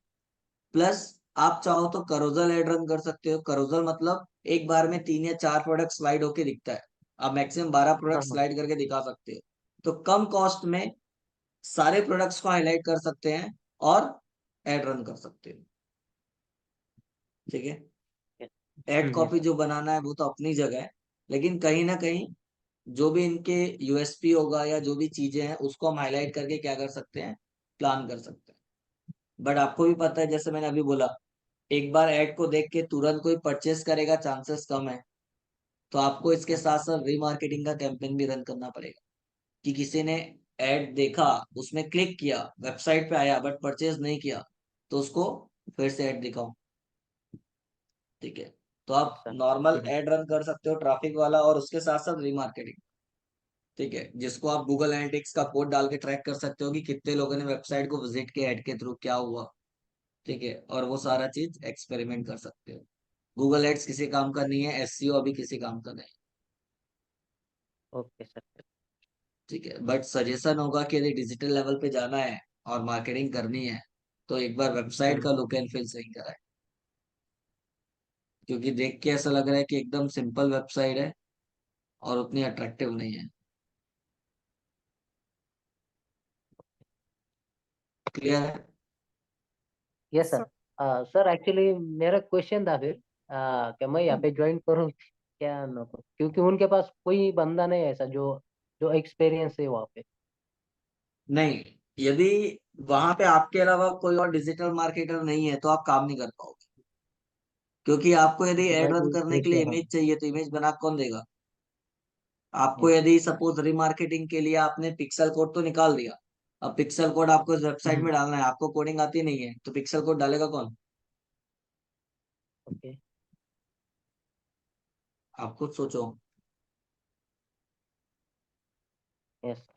प्लस आप चाहो तो करोजल एड रन कर सकते हो। करोजल मतलब एक बार में 3 या 4 प्रोडक्ट स्लाइड होके दिखता है, आप मैक्सिमम 12 प्रोडक्ट हाँ हाँ। स्लाइड करके दिखा सकते हो। तो कम कॉस्ट में सारे प्रोडक्ट्स को हाईलाइट कर सकते हैं और एड रन कर सकते हो। ठीक है, yes. Add yes copy sir. जो बनाना है वो तो अपनी जगह है, लेकिन कहीं ना कहीं जो भी इनके यूएसपी होगा या जो भी चीजें हैं उसको हम हाईलाइट करके क्या कर सकते हैं, प्लान कर सकते हैं। बट आपको भी पता है, जैसे मैंने अभी बोला, एक बार ऐड को देख के तुरंत कोई परचेस करेगा चांसेस कम है। तो आपको इसके साथ साथ रीमार्केटिंग का कैंपेन भी रन करना पड़ेगा, कि किसी ने ऐड देखा, उसमें क्लिक किया, वेबसाइट पे आया बट परचेज नहीं किया, तो उसको फिर से ऐड दिखाओ। ठीक है, तो आप yes sir. Normal ad run कर सकते हो ट्रैफिक वाला, और उसके साथ साथ रीमार्केटिंग। ठीक है, जिसको आप गूगल एनालिटिक्स का कोड डाल के ट्रैक कर सकते हो कि कितने लोगों ने वेबसाइट को विजिट किया ऐड के थ्रू, क्या हुआ। ठीक है, और वो सारा चीज एक्सपेरिमेंट कर सकते हो। गूगल एड्स किसी काम का नहीं है, एसईओ अभी किसी काम का नहीं। Okay sir. ठीक है, बट सजेशन होगा कि यदि डिजिटल लेवल पे जाना है और मार्केटिंग करनी है, तो एक बार वेबसाइट हम्म का लुक एंड फील सही कराए, क्योंकि देख के ऐसा लग रहा है कि एकदम सिंपल वेबसाइट है और उतनी अट्रैक्टिव नहीं है। क्लियर है? Yes sir. सर एक्चुअली मेरा क्वेश्चन था फिर कि मैं यहाँ पे ज्वाइन करूँ क्या ना करूँ, क्योंकि उनके पास कोई बंदा नहीं है ऐसा जो जो एक्सपीरियंस है वहाँ पे। नहीं, यदि वहां पे आपके अलावा कोई और डिजिटल मार्केटर नहीं है तो आप काम नहीं कर पाओगे, क्योंकि आपको यदि मैं एड रन भी करने के वैसे लिए हाँ। इमेज चाहिए, तो इमेज बना के कौन देगा? आपको यस। यदि सपोज रीमार्केटिंग के लिए आपने पिक्सल कोड तो निकाल दिया, अब पिक्सल कोड आपको इस वेबसाइट हम्म। में डालना है, आपको कोडिंग आती नहीं है, तो पिक्सल कोड डालेगा कौन? ओके। आप खुद सोचो। यस।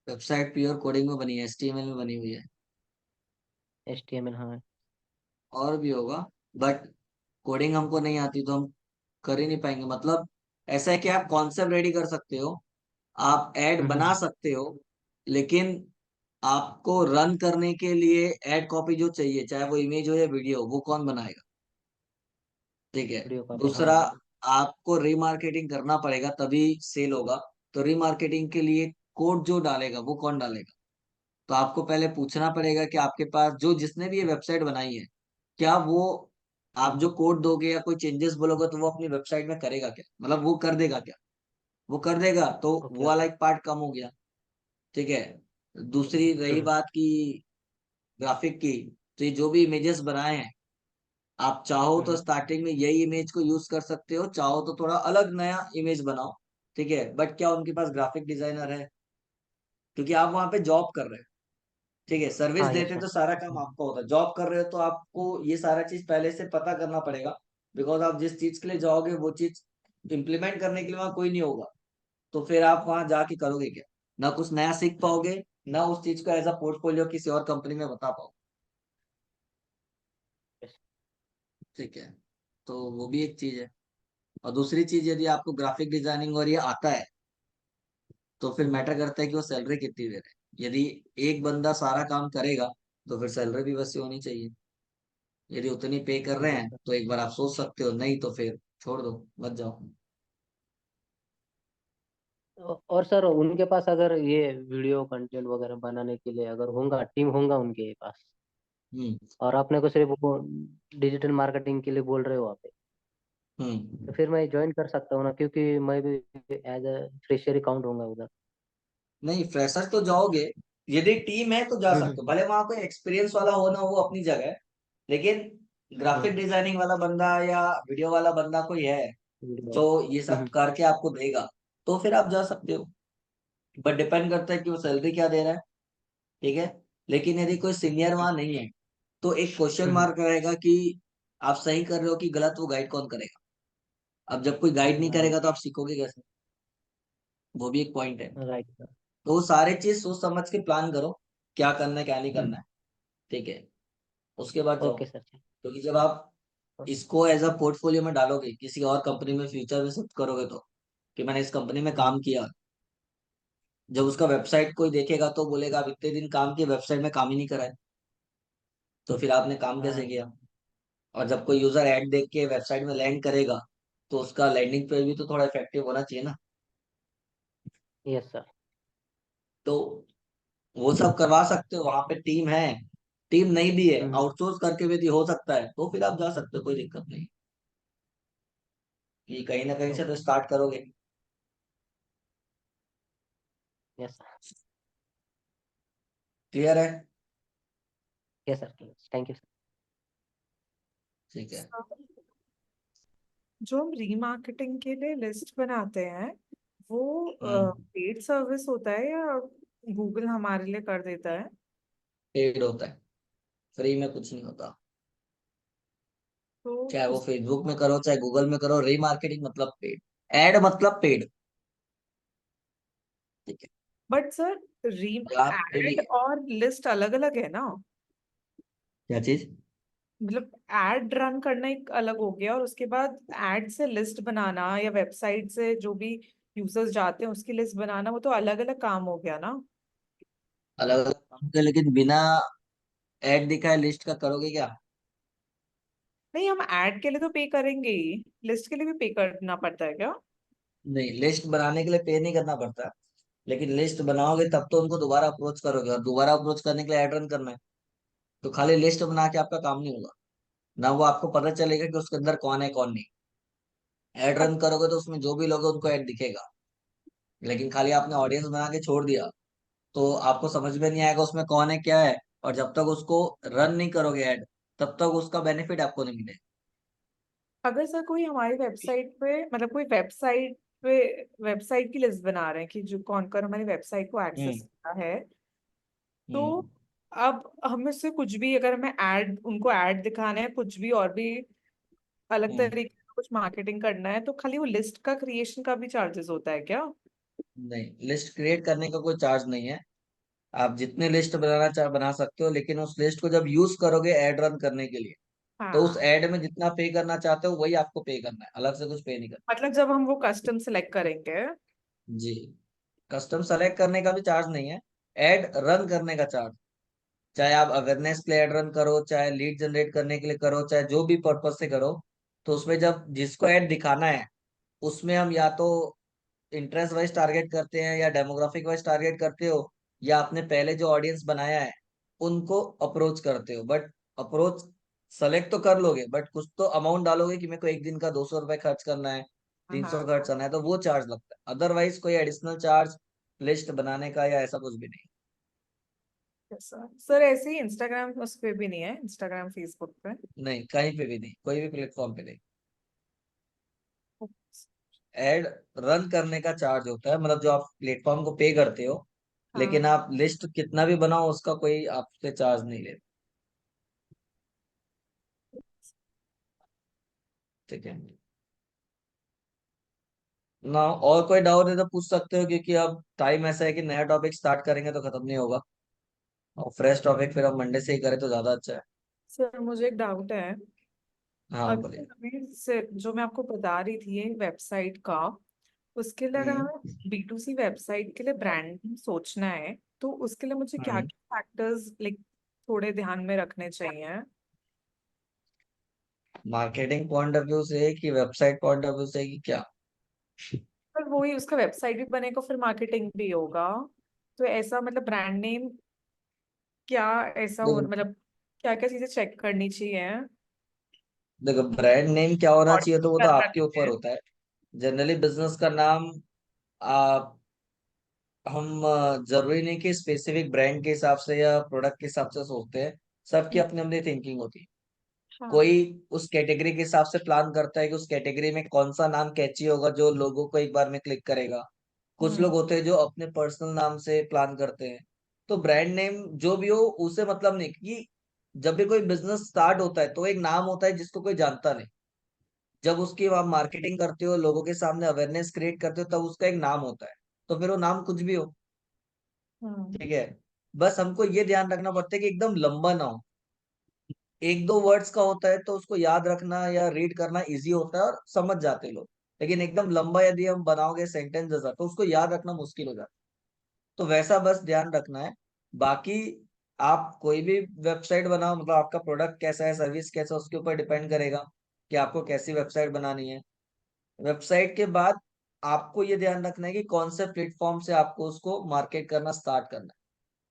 वेबसाइट प्योर कोडिंग में बनी है, HTML में बनी हुई है। HTML, हाँ। और भी होगा, बट कोडिंग हमको नहीं आती तो हम कर ही नहीं पाएंगे। मतलब ऐसा है कि आप कॉन्सेप्ट रेडी कर सकते हो, आप ऐड बना हम्म। सकते हो, लेकिन आपको रन करने के लिए ऐड कॉपी जो चाहिए, चाहे वो इमेज हो या वीडियो हो, वो कौन बनाएगा? ठीक है। वीडियो कॉपी, हाँ। दूसरा, आपको रीमार्केटिंग करना पड़ेगा तभी सेल होगा। तो रीमार्केटिंग के लिए कोड जो डालेगा वो कौन डालेगा? तो आपको पहले पूछना पड़ेगा कि आपके पास जो जिसने भी ये वेबसाइट बनाई है, क्या वो, आप जो कोड दोगे या कोई चेंजेस बोलोगे तो वो अपनी वेबसाइट में करेगा क्या, मतलब वो कर देगा क्या? वो कर देगा तो ओके, वो वाला ओके। एक पार्ट कम हो गया। ठीक है। दूसरी रही हम्म। बात की ग्राफिक की, तो ये जो भी इमेजेस बनाए हैं, आप चाहो तो हम्म। स्टार्टिंग में यही इमेज को यूज कर सकते हो, चाहो तो थोड़ा अलग नया इमेज बनाओ। ठीक है, बट क्या उनके पास ग्राफिक डिजाइनर है? क्योंकि आप वहां पे जॉब कर रहे हो। ठीक है, सर्विस हाँ, यस देते सर। तो सारा काम आपका होता है, जॉब कर रहे हो तो आपको ये सारा चीज पहले से पता करना पड़ेगा। बिकॉज आप जिस चीज के लिए जाओगे वो चीज इम्प्लीमेंट करने के लिए वहां कोई नहीं होगा। तो फिर आप वहां जाके करोगे क्या? ना कुछ नया सीख पाओगे, ना उस चीज को एज अ पोर्टफोलियो किसी और कंपनी में बता पाओगे। Yes। ठीक है, तो वो भी एक चीज है। और दूसरी चीज, यदि आपको ग्राफिक डिजाइनिंग और ये आता है, तो फिर हम्म। मैटर करता है कि वो सैलरी कितनी दे रहे हैं। यदि एक बंदा सारा काम करेगा तो फिर सैलरी भी वैसी होनी चाहिए। यदि उतनी पे कर रहे यस हैं सर। तो एक बार आप सोच सकते हो, नहीं तो फिर छोड़ दो, मत जाओ। और सर, उनके पास अगर ये वीडियो कंटेंट वगैरह बनाने के लिए अगर होगा, टीम होगा उनके पास, हम्म। और आपने को सिर्फ वो डिजिटल मार्केटिंग के लिए बोल रहे हो आप, तो हम्म। फिर मैं ज्वाइन कर सकता हूँ ना, क्योंकि मैं भी एज अ फ्रेशर अकाउंट होऊंगा उधर। नहीं, फ्रेशर तो जाओगे, यदि टीम है तो जा हम्म। सकते हो, भले वहां कोई एक्सपीरियंस वाला हो ना, वो अपनी जगह है। लेकिन ग्राफिक हम्म। डिजाइनिंग वाला बंदा या वीडियो वाला बंदा कोई है वीडियो। जो ये सब करके आपको देगा, तो फिर आप जा सकते हो। बट डिपेंड करता है कि वो सैलरी क्या दे रहा है। ठीक है। लेकिन यदि कोई सीनियर वहां नहीं है, तो एक क्वेश्चन मार्क रहेगा कि आप सही कर रहे हो कि गलत, वो गाइड कौन करेगा? अब जब कोई गाइड नहीं करेगा तो आप सीखोगे कैसे? वो भी एक पॉइंट है। Right sir. तो वो सारे चीज सोच समझ के प्लान करो, क्या करना है क्या नहीं करना है। ठीक है, उसके बाद जाओ। Okay sir. क्योंकि जब आप इसको एज अ पोर्टफोलियो में डालोगे, किसी और कंपनी में फ्यूचर में शिफ्ट करोगे, तो कि मैंने इस कंपनी में काम किया, जब उसका वेबसाइट कोई देखेगा तो बोलेगा आप इतने दिन काम किए, वेबसाइट में काम ही नहीं करा है, तो फिर आपने काम कैसे हाँ। किया? और जब कोई यूजर ऐड देख के वेबसाइट में लैंड करेगा, तो उसका लैंडिंग पेज भी तो थोड़ा इफेक्टिव होना चाहिए ना। Yes sir. तो वो सब करवा सकते हो, वहां पे टीम है। टीम नहीं भी है, आउटसोर्स करके भी हो सकता है, तो फिर आप जा सकते हो, कोई दिक्कत नहीं। कि कहीं ना कहीं से तो स्टार्ट करोगे। Yes sir. क्लियर है? Yes sir. Thank you sir. ठीक है। जो हम रीमार्केटिंग के लिए लिस्ट बनाते हैं, वो हम्म। पेड सर्विस होता है या गूगल हमारे लिए कर देता है? पेड होता है, फ्री में कुछ नहीं होता। तो चाहे वो उस फेसबुक में करो चाहे गूगल में करो, रीमार्केटिंग मतलब पेड, एड मतलब पेड। ठीक है। बट सर, री आप पे भी, एड और लिस्ट अलग अलग है ना? क्या चीज? मतलब एड रन करना एक अलग हो गया, और उसके बाद एड से लिस्ट बनाना या वेबसाइट से जो भी यूजर्स जाते हैं उसकी लिस्ट बनाना, वो तो अलग अलग काम हो गया ना? अलग अलग काम का, लेकिन बिना एड दिखाए लिस्ट का करोगे क्या? नहीं, हम ऐड के लिए तो पे करेंगे ही, लिस्ट के लिए भी पे करना पड़ता है क्या? नहीं, लिस्ट बनाने के लिए पे नहीं करना पड़ता, लेकिन लिस्ट बनाओगे तब तो उनको दोबारा अप्रोच करोगे, और दोबारा अप्रोच करने के लिए एड रन करना है। तो खाली लिस्ट बना के आपका काम नहीं होगा, ना वो आपको पता चलेगा कि उसके अंदर कौन है कौन नहीं। एड रन करोगे तो उसमें जो भी लोग हैं उनको ऐड दिखेगा, लेकिन खाली आपने ऑडियंस बना के छोड़ दिया तो आपको समझ में नहीं आएगा उसमें कौन है क्या है। और जब तक उसको रन नहीं करोगे ऐड, तब तक उसका बेनिफिट आपको नहीं मिलेगा। अगर सर कोई हमारी वेबसाइट पे, मतलब कोई वेबसाइट पे वेबसाइट की लिस्ट बना रहे हैं कि जो कौन कौन हमारी वेबसाइट को एक्सेस हम्म। करता है, तो हम्म। अब हमें से कुछ भी, अगर हमें ऐड, उनको ऐड दिखाना है, कुछ भी और भी अलग हम्म। तरीके का कुछ मार्केटिंग करना है, तो खाली वो लिस्ट का क्रिएशन का भी चार्जेस होता है क्या? नहीं, लिस्ट क्रिएट करने का कोई चार्ज नहीं है। आप जितने लिस्ट बनाना चाह बना सकते हो, लेकिन उस लिस्ट को जब यूज करोगे एड रन करने के लिए, तो उस हाँ, एड में जितना पे करना चाहते हो वही आपको पे करना है, अलग से कुछ पे नहीं करना। मतलब जब हम वो कस्टम सेलेक्ट करेंगे। जी। कस्टम सेलेक्ट करने का भी चार्ज नहीं है, एड रन करने का चार्ज। चाहे आप अवेयरनेस के लिए एड रन करो, चाहे लीड जनरेट करने के लिए करो, चाहे जो भी पर्पज से करो, तो उसमें जब जिसको एड दिखाना है, उसमें हम या तो इंटरेस्ट वाइज टारगेट करते हैं या डेमोग्राफिक वाइज टारगेट करते हो, या आपने पहले जो ऑडियंस बनाया है उनको अप्रोच करते हो। बट अप्रोच सेलेक्ट तो कर लोगे, बट कुछ तो अमाउंट डालोगे कि मेरे को एक दिन का 200 रुपये खर्च करना है, 300 हाँ, खर्च करना है, तो वो चार्ज लगता है। अदरवाइज कोई एडिशनल चार्ज लिस्ट बनाने का या ऐसा कुछ भी नहीं। सर सर ऐसे ही इंस्टाग्राम उस पे भी नहीं है, इंस्टाग्राम फेसबुक पे? नहीं, कहीं पे भी नहीं, कोई भी प्लेटफॉर्म पे नहीं। एड रन करने का चार्ज होता है, मतलब जो आप प्लेटफॉर्म को पे करते हो, हाँ। लेकिन आप लिस्ट कितना भी बनाओ उसका कोई आपसे चार्ज नहीं लेते। ठीक है ना? और कोई डाउट है तो पूछ सकते हो, क्योंकि अब टाइम ऐसा है कि नया टॉपिक स्टार्ट करेंगे तो खत्म नहीं होगा, और फ्रेश टॉपिक फिर हम मंडे से ही करें तो ज्यादा अच्छा है। सर मुझे एक डाउट है। हाँ अगर बोलिए। हमें से जो मैं आपको बता रही थी ये वेबसाइट का, उसके लिए अगर हम्म। हमें B2C वेबसाइट के लिए ब्रांडिंग सोचना है, तो उसके लिए मुझे क्या हम्म। क्या फैक्टर्स लाइक थोड़े ध्यान में रखने चाहिए? मार्केटिंग पॉइंट ऑफ व्यू से कि वेबसाइट पॉइंट ऑफ व्यू से कि क्या? पर वही, उसका वेबसाइट भी बनेगा फिर मार्केटिंग भी होगा, तो ऐसा मतलब ब्रांड नेम क्या ऐसा हो, देखो मतलब क्या क्या चीजें चेक करनी चाहिए? देखो ब्रांड नेम क्या होना और चाहिए तो वो तो करना आपके ऊपर चाहिए। होता है। जनरली बिजनेस का नाम आप हम जरूरी नहीं कि स्पेसिफिक ब्रांड के हिसाब से या प्रोडक्ट के हिसाब से सोचते हैं। सबकी अपनी अपनी थिंकिंग होती है। हाँ। कोई उस कैटेगरी के हिसाब से प्लान करता है कि उस कैटेगरी में कौन सा नाम कैची होगा जो लोगों को एक बार में क्लिक करेगा। कुछ हम्म। लोग होते हैं जो अपने पर्सनल नाम से प्लान करते हैं। तो ब्रांड नेम जो भी हो उसे मतलब नहीं कि जब भी कोई बिजनेस स्टार्ट होता है तो एक नाम होता है जिसको कोई जानता नहीं। जब उसकी आप मार्केटिंग करते हो, लोगों के सामने अवेयरनेस क्रिएट करते हो, तब उसका एक नाम होता है। तो फिर वो नाम कुछ भी हो। हम्म। ठीक है। बस हमको ये ध्यान रखना पड़ता है कि एकदम लंबा ना हो। एक दो वर्ड्स का होता है तो उसको याद रखना या रीड करना इजी होता है और समझ जाते हैं लोग। लेकिन एकदम लंबा यदि हम बनाओगे सेंटेंस जैसा तो उसको याद रखना मुश्किल हो जाता है। तो वैसा बस ध्यान रखना है। बाकी आप कोई भी वेबसाइट बनाओ, मतलब आपका प्रोडक्ट कैसा है, सर्विस कैसा है, उसके ऊपर डिपेंड करेगा कि आपको कैसी वेबसाइट बनानी है। वेबसाइट के बाद आपको ये ध्यान रखना है कि कौन से प्लेटफॉर्म से आपको उसको मार्केट करना स्टार्ट करना है।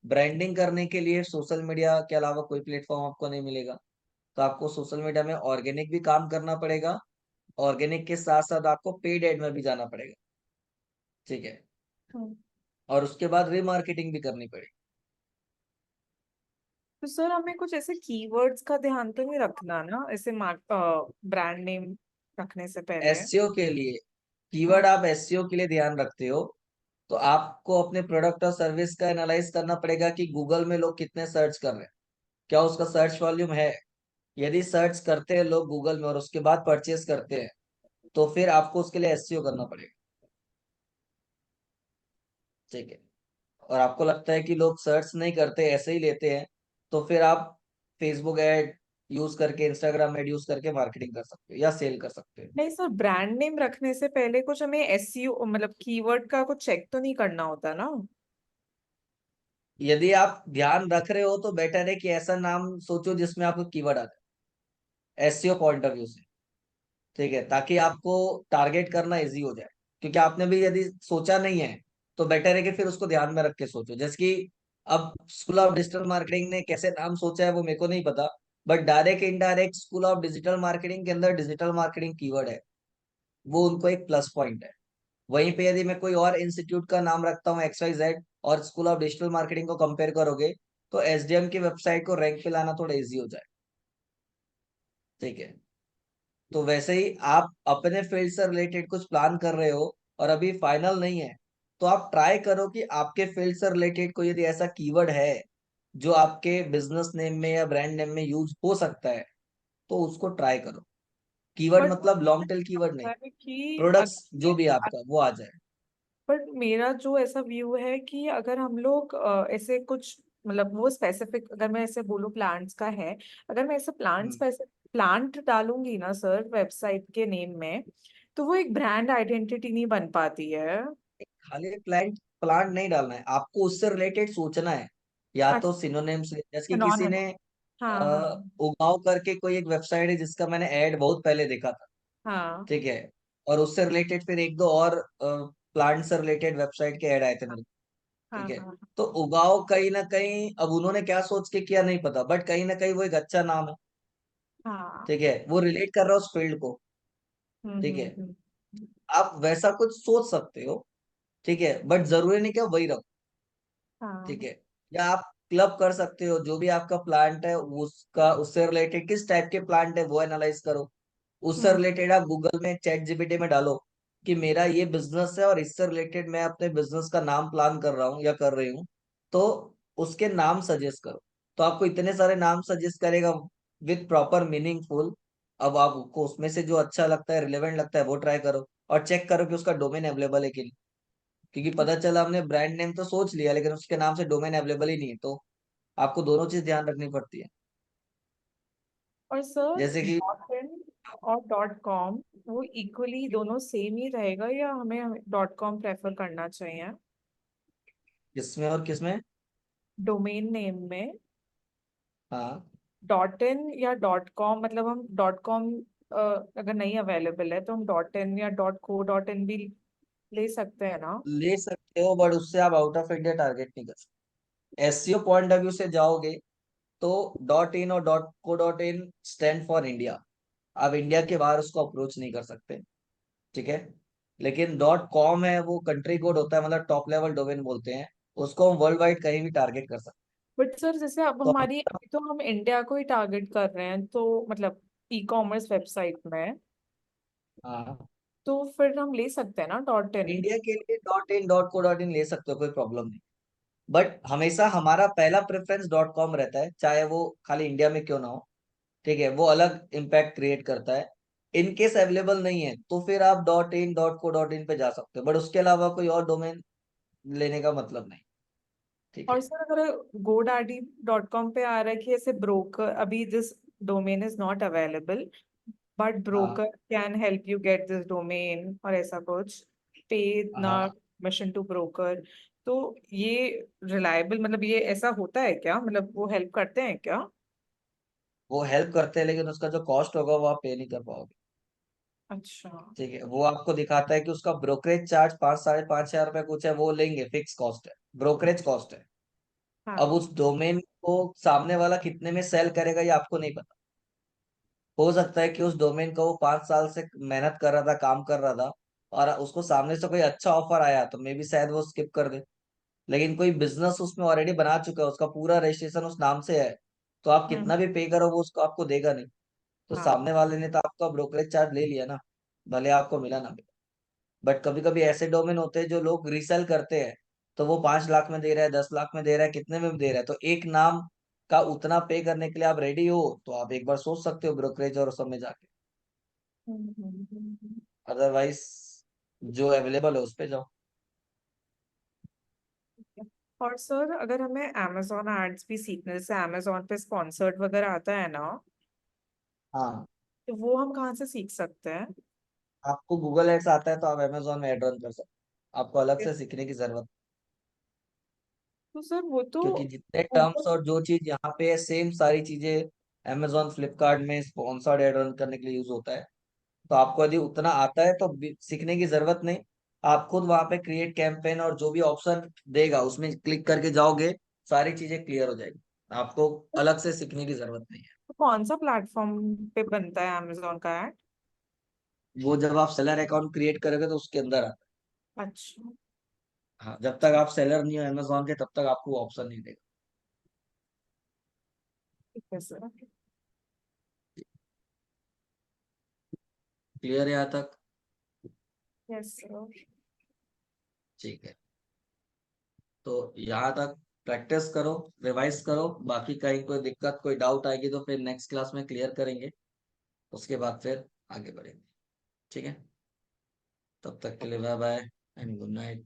ब्रांडिंग करने के लिए सोशल मीडिया के अलावा कोई प्लेटफॉर्म आपको नहीं मिलेगा। तो आपको सोशल मीडिया में ऑर्गेनिक भी काम करना पड़ेगा। ऑर्गेनिक के साथ साथ आपको पेड एड में भी जाना पड़ेगा। ठीक है। हम्म। और उसके बाद रीमार्केटिंग भी करनी पड़ेगी। तो सर हमें कुछ ऐसे कीवर्ड्स का ध्यान तो नहीं रखना ना, ऐसे मार्क ब्रांड नेम रखने से पहले? एसईओ के लिए, हाँ। कीवर्ड आप एसईओ के लिए ध्यान रखते हो, तो आपको अपने प्रोडक्ट और सर्विस का एनालाइज करना पड़ेगा कि गूगल में लोग कितने सर्च कर रहे हैं, क्या उसका सर्च वॉल्यूम है। यदि सर्च करते हैं लोग गूगल में और उसके बाद परचेस करते हैं, तो फिर आपको उसके लिए एसईओ करना पड़ेगा। ठीक है। और आपको लगता है कि लोग सर्च नहीं करते, ऐसे ही लेते हैं, तो फिर आप फेसबुक एड यूज करके, इंस्टाग्राम एड यूज करके मार्केटिंग कर सकते हो या सेल कर सकते हो। नहीं सर, ब्रांड नेम रखने से पहले कुछ हमें SEO मतलब कीवर्ड का कुछ चेक तो नहीं करना होता ना? यदि आप ध्यान रख रहे हो तो बेटर है कि ऐसा नाम सोचो जिसमें आपको कीवर्ड आ जाए एसईओ पॉइंट ऑफ व्यू से। ठीक है, ताकि आपको टारगेट करना इजी हो जाए। क्योंकि आपने भी यदि सोचा नहीं है तो बेटर है कि फिर उसको ध्यान में रख के सोचो। जैसे कि अब स्कूल ऑफ डिजिटल मार्केटिंग ने कैसे नाम सोचा है वो मेरे को नहीं पता, but direct indirect school of digital marketing के अंदर डिजिटल मार्केटिंग कीवर्ड है, वो उनको एक प्लस पॉइंट है। वहीं पे यदि मैं कोई और इंस्टीट्यूट का नाम रखता हूँ XYZ और स्कूल ऑफ डिजिटल मार्केटिंग को कंपेयर करोगे, तो SDM की वेबसाइट को रैंक पे लाना थोड़ा इजी हो जाए। ठीक है। तो वैसे ही आप अपने फील्ड से रिलेटेड कुछ प्लान कर रहे हो और अभी फाइनल नहीं है, तो आप ट्राई करो कि आपके फील्ड से रिलेटेड कोई यदि ऐसा कीवर्ड है जो आपके बिजनेस नेम में या ब्रांड नेम में यूज हो सकता है, तो उसको ट्राई करो। कीवर्ड बट मतलब लॉन्ग टेल कीवर्ड नहीं, है कि प्रोडक्ट्स अगर जो भी आपका वो आ जाए। बट मेरा जो ऐसा व्यू है कि अगर हम लोग ऐसे कुछ मतलब वो स्पेसिफिक, अगर मैं ऐसे बोलूँ प्लांट्स का है, अगर मैं ऐसे प्लांट्स हम्म, पे ऐसे प्लांट डालूंगी ना सर वेबसाइट के नेम में, तो वो एक ब्रांड आइडेंटिटी नहीं बन पाती है। खाली प्लांट प्लांट नहीं डालना है, आपको उससे रिलेटेड सोचना है। या तो अच्छा, सिनोनिम से, जैसे कि किसी सिनोनिम। ने हाँ हाँ उगाव करके कोई एक वेबसाइट है जिसका मैंने ऐड बहुत पहले देखा था। हाँ ठीक है। और उससे रिलेटेड फिर एक दो और प्लांट से रिलेटेड वेबसाइट के ऐड आए थे मेरे को। हाँ ठीक है। हाँ तो उगाव कहीं ना कहीं, अब उन्होंने क्या सोच के किया नहीं पता, बट कहीं ना कहीं वो एक अच्छा नाम है। हाँ। ठीक है, वो रिलेट कर रहा है उस फील्ड को। ठीक है। हम्म। आप वैसा कुछ सोच सकते हो। ठीक है, बट जरूरी नहीं कि आप वही रखो। ठीक हाँ है। या आप क्लब कर सकते हो, जो भी आपका प्लांट है उसका, उससे रिलेटेड किस टाइप के प्लांट है वो एनालाइज करो। उससे हम्म रिलेटेड आप गूगल में चैट जीपीटी में डालो कि मेरा ये बिजनेस है और इससे रिलेटेड मैं अपने बिजनेस का नाम प्लान कर रहा हूँ या कर रही हूँ। तो उसके नाम सजेस्ट करो। तो आपको इतने सारे नाम सजेस्ट करेगा विथ प्रॉपर मीनिंगफुल। अब आपको उसमें से जो अच्छा लगता है, रिलेवेंट लगता है, वो ट्राई करो। और चेक करो कि उसका डोमेन अवेलेबल है कि नहीं। क्योंकि पता चला हमने ब्रांड नेम तो सोच लिया लेकिन उसके नाम से डोमेन अवेलेबल ही नहीं है, तो आपको दोनों चीज ध्यान रखनी पड़ती है। और सर जैसे कि डॉट इन और डॉट कॉम, वो इक्वली दोनों सेम ही रहेगा या हमें डॉट कॉम प्रेफर करना चाहिए किसमें और किसमें। डोमेन नेम में? हाँ, डॉट इन या डॉट कॉम, मतलब हम डॉट कॉम अगर नहीं अवेलेबल है तो हम डॉट इन या डॉट को डॉट इन भी ले सकते हैं ना? ले सकते हो, बट उससे आप आउट ऑफ इंडिया टारगेट नहीं कर सकते। एसईओ पॉइंट ऑफ व्यू से जाओगे तो डॉट इन और dot co dot in stand for India. आप इंडिया के बाहर उसको अप्रोच नहीं कर सकते। ठीक है। लेकिन डॉट कॉम है, वो कंट्री कोड होता है, मतलब टॉप लेवल डोमेन बोलते हैं। उसको हम वर्ल्ड वाइड कहीं भी टारगेट कर सकते बट सर जैसे अब हैं। हमारी, अभी तो हम इंडिया को ही टारगेट कर रहे हैं तो मतलब ई कॉमर्स वेबसाइट में, हाँ, तो फिर हम ले सकते हैं ना डॉट इन? इंडिया के लिए dot in dot co dot in ले सकते हो, कोई प्रॉब्लम नहीं। बट हमेशा हमारा पहला प्रेफरेंस डॉट कॉम रहता है, चाहे वो खाली इंडिया में क्यों ना हो। ठीक है, वो अलग इम्पैक्ट क्रिएट करता है। इन केस अवेलेबल नहीं है तो फिर आप dot in dot co dot in पे जा सकते हो, बट उसके अलावा कोई और डोमेन लेने का मतलब नहीं। ठीक और है। सर अगर गोडाडी डॉट कॉम पे आ रहा है कि ऐसे ब्रोकर, अभी this domain is not available but हाँ broker can help you get this domain और ऐसा कुछ, पे ना हाँ, कमीशन टू ब्रोकर, तो ये रिलायबल, मतलब ये ऐसा होता है क्या, मतलब वो हेल्प करते हैं क्या? वो हेल्प करते हैं लेकिन उसका जो कॉस्ट होगा वो आप पे नहीं कर पाओगे। अच्छा। ठीक है, वो आपको दिखाता है कि उसका ब्रोकरेज चार्ज 5 साढ़े 5 हजार रुपए कुछ है, वो लेंगे, फिक्स कॉस्ट है, ब्रोकरेज कॉस्ट है। अब हाँ उस डोमेन को सामने वाला कितने में सेल करेगा ये आपको नहीं पता। हो सकता है कि उस डोमेन को वो 5 साल से मेहनत कर रहा था, काम कर रहा था, और उसको सामने से कोई अच्छा ऑफर आया तो मे बी शायद वो स्किप कर दे। लेकिन कोई बिजनेस उसमें ऑलरेडी बना चुका है, उसका पूरा रजिस्ट्रेशन उस नाम से है, तो आप हम्म कितना भी पे करो वो उसको आपको देगा नहीं। तो हाँ सामने वाले ने तो आपका ब्रोकरेज चार्ज ले लिया ना, भले आपको मिला ना मिला। बट कभी कभी ऐसे डोमेन होते हैं जो लोग रीसेल करते हैं, तो वो 5 लाख में दे रहा है, 10 लाख में दे रहा है, कितने में भी दे रहा है, तो एक नाम का उतना पे करने के लिए आप रेडी हो तो आप एक बार सोच सकते हो ब्रोकरेज और उस सब में जाके। हम्म। अदरवाइज जो अवेलेबल है उस पे जाओ। और सर अगर हमें amazon एड्स भी सीखना है, जैसे amazon पे स्पॉन्सर्ड वगैरह आता है ना, हाँ, तो वो हम कहाँ से सीख सकते हैं? आपको गूगल एड्स आता है तो आप अमेजोन में एड रन कर सकते हो, आपको अलग से सीखने की जरूरत। तो सर वो तो क्योंकि जितने टर्म्स गूगल। और जो चीज यहाँ पे है सेम सारी चीजें अमेजोन फ्लिपकार्ट में स्पॉन्सर्ड एड रन करने के लिए यूज होता है। तो आपको यदि उतना आता है तो सीखने की जरूरत नहीं। आप खुद वहां पे क्रिएट कैंपेन और जो भी ऑप्शन देगा उसमें क्लिक करके जाओगे, सारी चीजें क्लियर हो जाएगी। आपको अलग से सीखने की जरूरत नहीं है। तो कौन सा प्लेटफॉर्म पे बनता है amazon का ऐड? वो जब आप सेलर अकाउंट क्रिएट करोगे तो उसके अंदर आता अच्छा। है। हाँ, जब तक आप सेलर नहीं हो अमेजोन के तब तक आपको ऑप्शन नहीं देगा। ठीक है सर। क्लियर है यहाँ तक। Yes sir. ठीक है, तो यहाँ तक प्रैक्टिस करो, रिवाइज करो। बाकी कहीं कोई दिक्कत कोई डाउट आएगी तो फिर नेक्स्ट क्लास में क्लियर करेंगे। उसके बाद फिर आगे बढ़ेंगे। ठीक है, तब तक के लिए bye bye and good night.